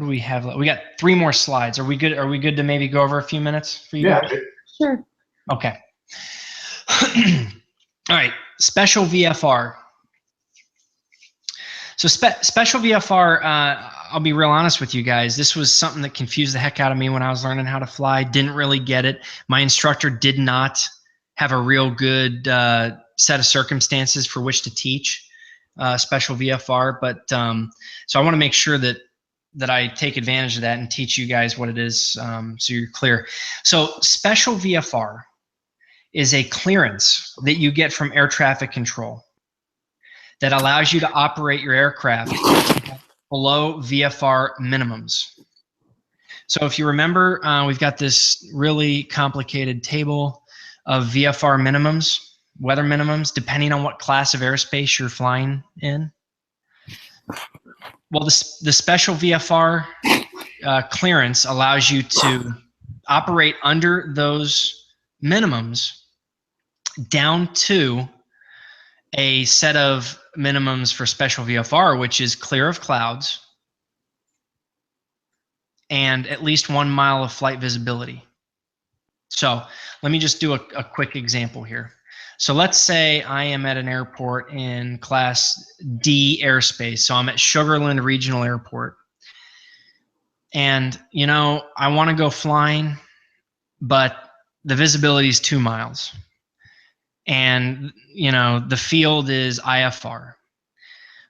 we have? We got 3 more slides. Are we good? Are we good to maybe go over a few minutes for you guys? Sure. Okay. All right. Special VFR. So special VFR, I'll be real honest with you guys. This was something that confused the heck out of me when I was learning how to fly. Didn't really get it. My instructor did not have a real good set of circumstances for which to teach special VFR. But so I want to make sure that I take advantage of that and teach you guys what it is so you're clear. So special VFR is a clearance that you get from air traffic control that allows you to operate your aircraft below VFR minimums. So if you remember, we've got this really complicated table of VFR minimums, weather minimums, depending on what class of airspace you're flying in. Well, the special VFR clearance allows you to operate under those minimums down to a set of minimums for special VFR, which is clear of clouds and at least 1 mile of flight visibility. So let me just do a quick example here. So let's say I am at an airport in class D airspace. So I'm at Sugar Land Regional Airport. And, you know, I want to go flying, but the visibility is 2 miles. And, you know, the field is IFR.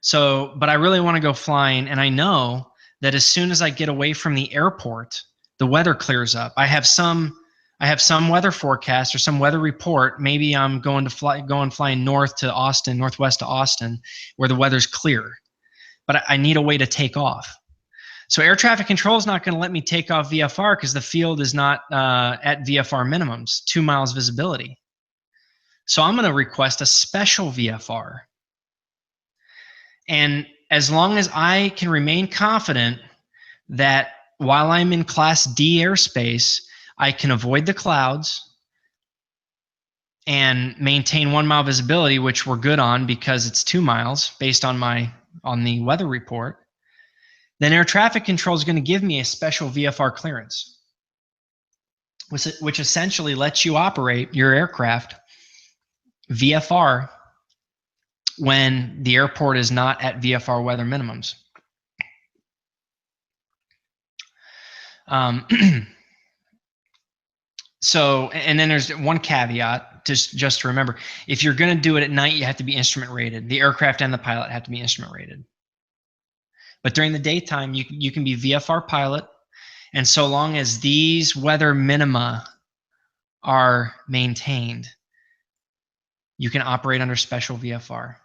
So, but I really want to go flying, and I know that as soon as I get away from the airport, the weather clears up. I have some weather forecast or some weather report. Maybe I'm going flying north to Austin, northwest to Austin, where the weather's clear. But I need a way to take off. So air traffic control is not going to let me take off VFR because the field is not at VFR minimums, 2 miles visibility. So I'm going to request a special VFR. And as long as I can remain confident that while I'm in Class D airspace, I can avoid the clouds and maintain 1 mile visibility, which we're good on because it's 2 miles based on the weather report, then air traffic control is going to give me a special VFR clearance, which essentially lets you operate your aircraft VFR when the airport is not at VFR weather minimums. So, and then there's one caveat, just to remember. If you're going to do it at night, you have to be instrument rated. The aircraft and the pilot have to be instrument rated. But during the daytime, you can be VFR pilot, and so long as these weather minima are maintained, you can operate under special VFR.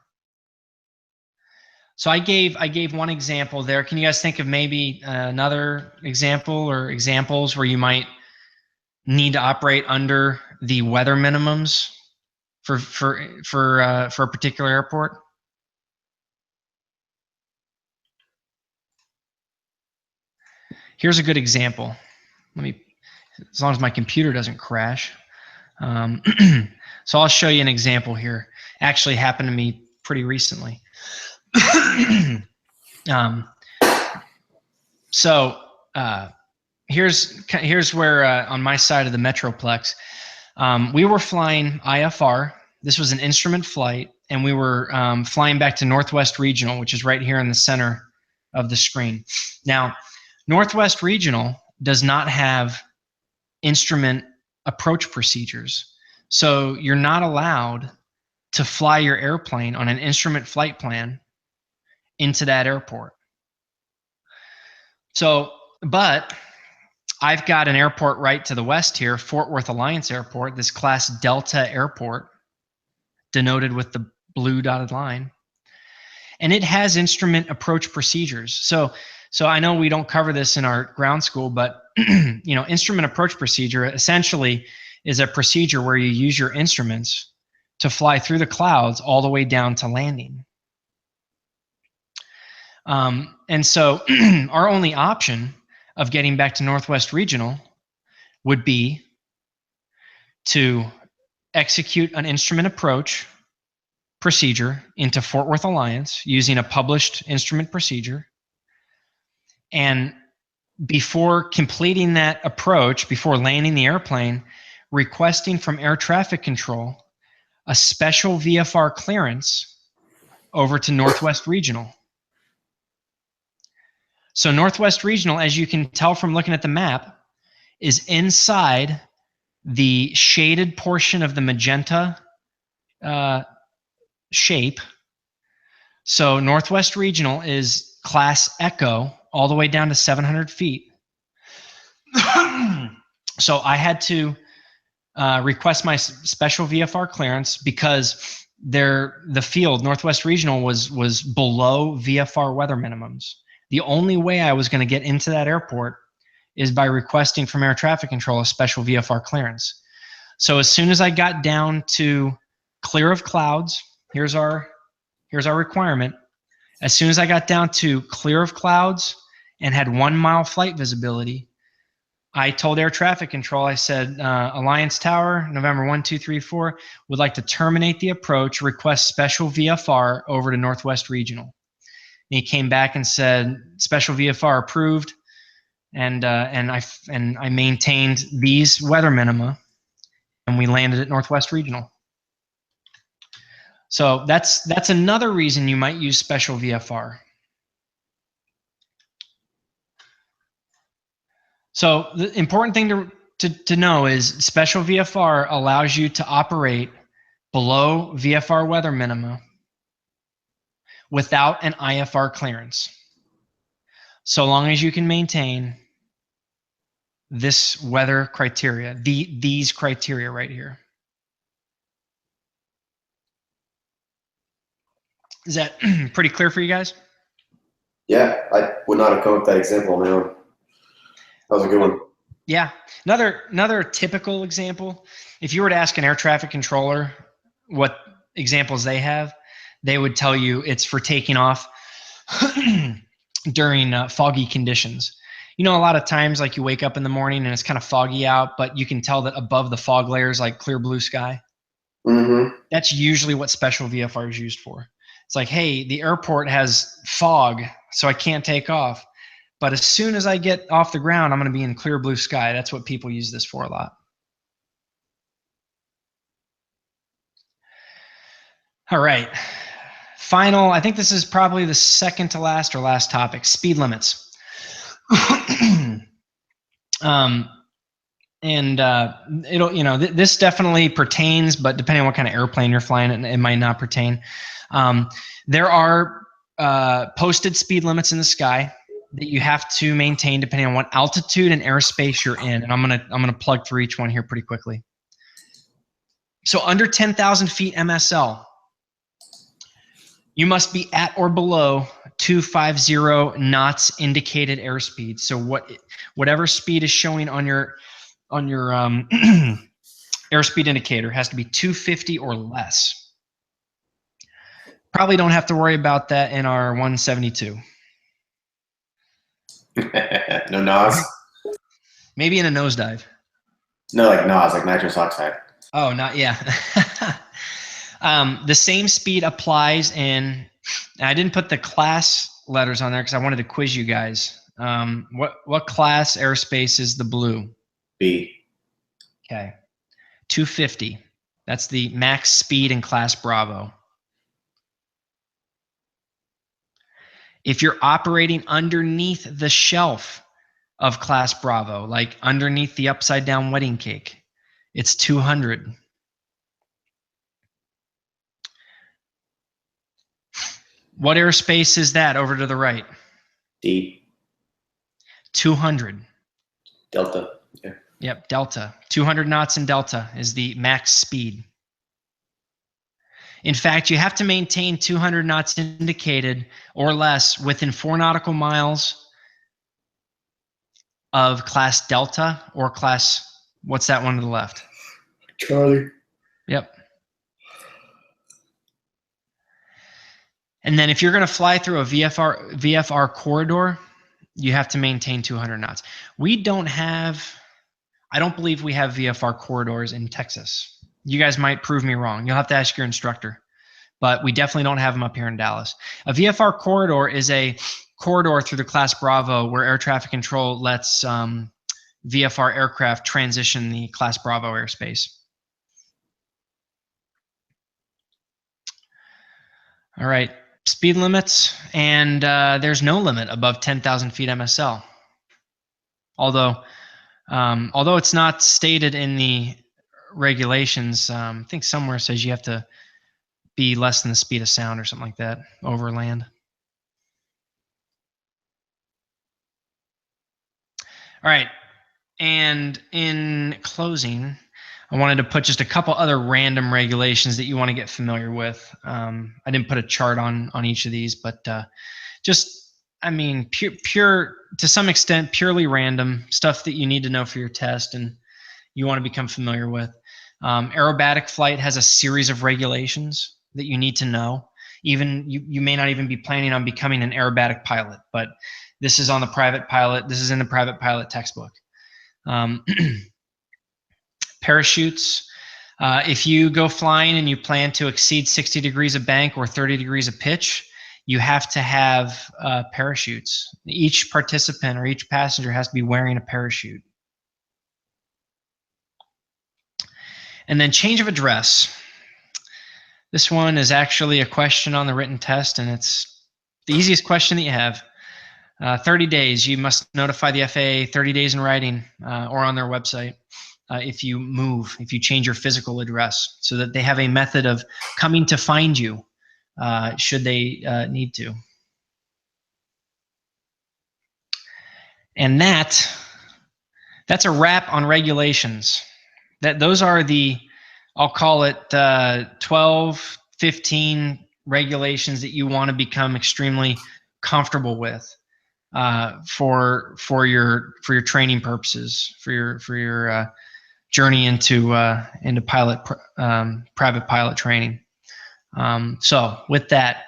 So I gave one example there. Can you guys think of maybe another example or examples where you might need to operate under the weather minimums for a particular airport? Here's a good example. As long as my computer doesn't crash. So I'll show you an example here. Actually happened to me pretty recently. Here's where on my side of the Metroplex, we were flying IFR. This was an instrument flight, and we were flying back to Northwest Regional, which is right here in the center of the screen. Now, Northwest Regional does not have instrument approach procedures. So you're not allowed to fly your airplane on an instrument flight plan into that airport. So, but I've got an airport right to the west here, Fort Worth Alliance Airport, this Class Delta airport, denoted with the blue dotted line. And it has instrument approach procedures. So I know we don't cover this in our ground school, but instrument approach procedure essentially is a procedure where you use your instruments to fly through the clouds all the way down to landing. And so our only option of getting back to Northwest Regional would be to execute an instrument approach procedure into Fort Worth Alliance using a published instrument procedure. And before completing that approach, before landing the airplane, requesting from air traffic control a special VFR clearance over to Northwest Regional. So Northwest Regional, as you can tell from looking at the map, is inside the shaded portion of the magenta shape. So Northwest Regional is Class Echo all the way down to 700 feet. So I had to request my special VFR clearance because the field, Northwest Regional, was below VFR weather minimums. The only way I was going to get into that airport is by requesting from air traffic control a special VFR clearance. So as soon as I got down to clear of clouds, here's our requirement. As soon as I got down to clear of clouds and had 1 mile flight visibility, I told air traffic control, I said, Alliance Tower, November 1, 2, 3, 4, would like to terminate the approach, request special VFR over to Northwest Regional. And he came back and said, special VFR approved, and I maintained these weather minima, and we landed at Northwest Regional. So that's another reason you might use special VFR. So the important thing to know is special VFR allows you to operate below VFR weather minima without an IFR clearance, so long as you can maintain this weather criteria, these criteria right here. Is that pretty clear for you guys? Yeah, I would not have come up with that example on my own. That was a good one. Yeah. Another typical example, if you were to ask an air traffic controller what examples they have, they would tell you it's for taking off during foggy conditions. You know, a lot of times, like you wake up in the morning and it's kind of foggy out, but you can tell that above the fog layer is like clear blue sky. Mm-hmm. That's usually what special VFR is used for. It's like, hey, the airport has fog, so I can't take off. But as soon as I get off the ground, I'm going to be in clear blue sky. That's what people use this for a lot. All right. Final, I think this is probably the second to last or last topic, speed limits. It'll, you know, this definitely pertains, but depending on what kind of airplane you're flying, it might not pertain. There are posted speed limits in the sky that you have to maintain depending on what altitude and airspace you're in. And I'm gonna plug through each one here pretty quickly. So under 10,000 feet MSL, you must be at or below 250 knots indicated airspeed. So whatever speed is showing on your airspeed indicator has to be 250 or less. Probably don't have to worry about that in our 172. No NOS? Maybe in a nosedive. No, like NOS, like nitrous oxide. Oh, not yeah. The same speed applies in. I didn't put the class letters on there because I wanted to quiz you guys. What class airspace is the blue? B. Okay, 250. That's the max speed in class Bravo. If you're operating underneath the shelf of class Bravo, like underneath the upside down wedding cake, it's 200. What airspace is that over to the right? D. 200. Delta. Yeah. Yep, delta. 200 knots in delta is the max speed. In fact, you have to maintain 200 knots indicated or less within 4 nautical miles of class Delta or class, what's that one to the left? Charlie. Yep. And then if you're going to fly through a VFR corridor, you have to maintain 200 knots. I don't believe we have VFR corridors in Texas. You guys might prove me wrong. You'll have to ask your instructor. But we definitely don't have them up here in Dallas. A VFR corridor is a corridor through the class Bravo where air traffic control lets VFR aircraft transition the class Bravo airspace. All right, speed limits, and there's no limit above 10,000 feet MSL. Although it's not stated in the regulations, I think somewhere says you have to be less than the speed of sound or something like that over land. All right, and in closing, I wanted to put just a couple other random regulations that you want to get familiar with. I didn't put a chart on each of these, but just, I mean, pure to some extent, purely random stuff that you need to know for your test and you want to become familiar with. Aerobatic flight has a series of regulations that you need to know. Even you may not even be planning on becoming an aerobatic pilot, but this is on the private pilot. This is in the private pilot textbook. Parachutes. If you go flying and you plan to exceed 60 degrees of bank or 30 degrees of pitch, you have to have parachutes. Each participant or each passenger has to be wearing a parachute. And then change of address. This one is actually a question on the written test, and it's the easiest question that you have. 30 days, you must notify the FAA 30 days in writing or on their website if you move, if you change your physical address, so that they have a method of coming to find you should they need to. And that's a wrap on regulations. Those are the, I'll call it 12, 15 regulations that you want to become extremely comfortable with for your training purposes, for your journey into private pilot training. So with that,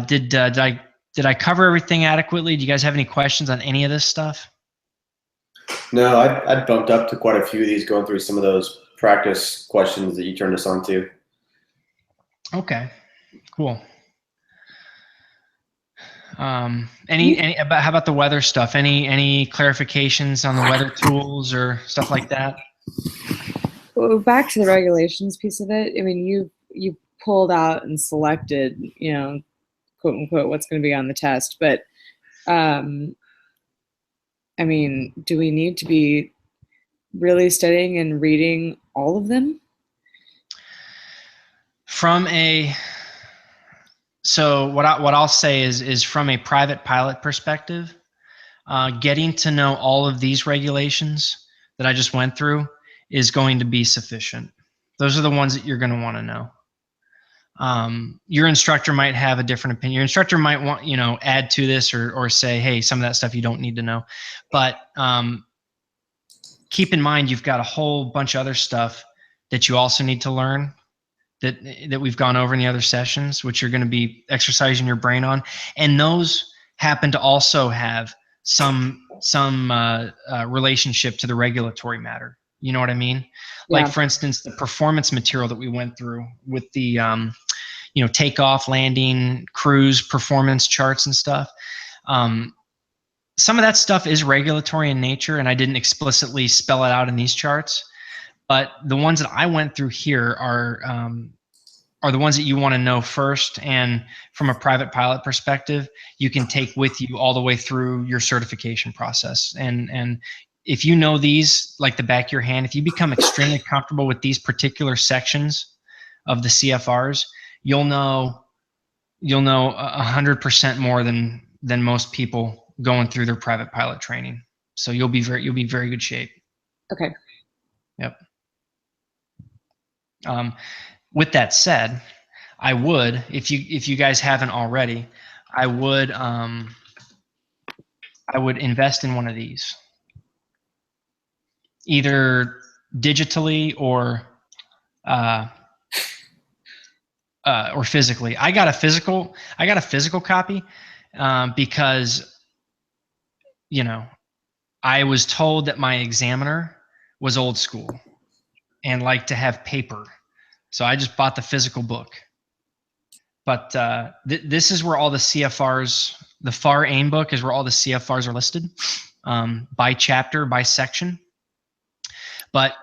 did I Did I cover everything adequately? Do you guys have any questions on any of this stuff? No, I bumped up to quite a few of these going through some of those practice questions that you turned us on to. Okay, cool. How about the weather stuff? Any clarifications on the weather tools or stuff like that? Well, back to the regulations piece of it. I mean, you pulled out and selected, you know, quote unquote, what's going to be on the test. But, I mean, do we need to be really studying and reading all of them? So what I'll say is from a private pilot perspective, getting to know all of these regulations that I just went through is going to be sufficient. Those are the ones that you're going to want to know. Your instructor might have a different opinion. Your instructor might want, you know, add to this or say, hey, some of that stuff you don't need to know. But keep in mind, you've got a whole bunch of other stuff that you also need to learn that we've gone over in the other sessions, which you're going to be exercising your brain on. And those happen to also have some relationship to the regulatory matter. You know what I mean? Yeah. Like, for instance, the performance material that we went through with the, you know, takeoff, landing, cruise, performance charts and stuff. Some of that stuff is regulatory in nature, and I didn't explicitly spell it out in these charts. But the ones that I went through here are the ones that you want to know first. And from a private pilot perspective, you can take with you all the way through your certification process. And if you know these like the back of your hand, if you become extremely comfortable with these particular sections of the CFRs, you'll know 100% more than most people going through their private pilot training. So you'll be very good shape. Okay. Yep. With that said, I would, if you guys haven't already, I would invest in one of these, either digitally or physically. I got a physical copy because, you know, I was told that my examiner was old school and liked to have paper. So I just bought the physical book. But this is where all the CFRs, the FAR AIM book is where all the CFRs are listed by chapter, by section. But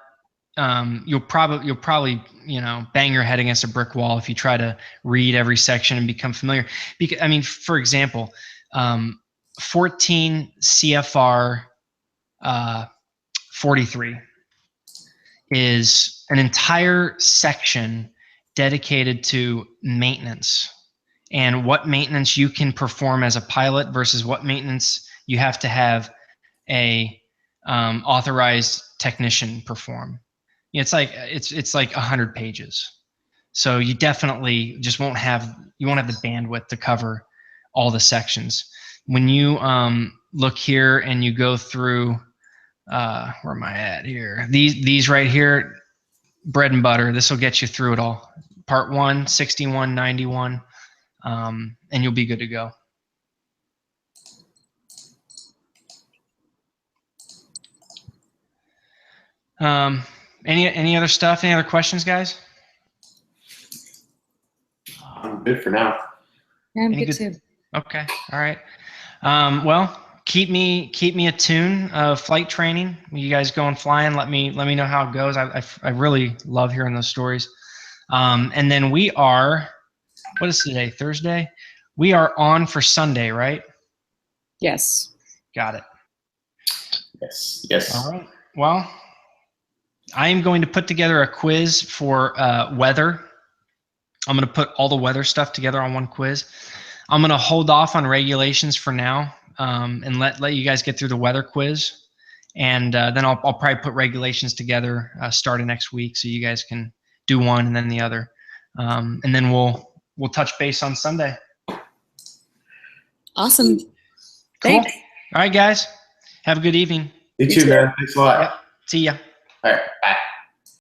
you'll probably, you know, bang your head against a brick wall if you try to read every section and become familiar. Because, I mean, for example, 14 CFR 43 is an entire section dedicated to maintenance and what maintenance you can perform as a pilot versus what maintenance you have to have a authorized technician perform. It's like 100 pages. So you definitely just won't have the bandwidth to cover all the sections. When you look here and you go through, where am I at here? These right here, bread and butter. This will get you through it all. Part 1, 61, 91, and you'll be good to go. Any other stuff? Any other questions, guys? I'm good for now. Yeah, I'm good too. Okay. All right. Well, keep me attuned. Flight training. You guys going flying? Let me know how it goes. I really love hearing those stories. And then we are. What is today? Thursday. We are on for Sunday, right? Yes. Got it. Yes. Yes. All right. Well, I am going to put together a quiz for weather. I'm going to put all the weather stuff together on one quiz. I'm going to hold off on regulations for now and let you guys get through the weather quiz. And then I'll probably put regulations together starting next week so you guys can do one and then the other. And then we'll touch base on Sunday. Awesome. Cool. Thanks. All right, guys. Have a good evening. You too, man. Thanks a lot. Yep. See ya. All right. Bye.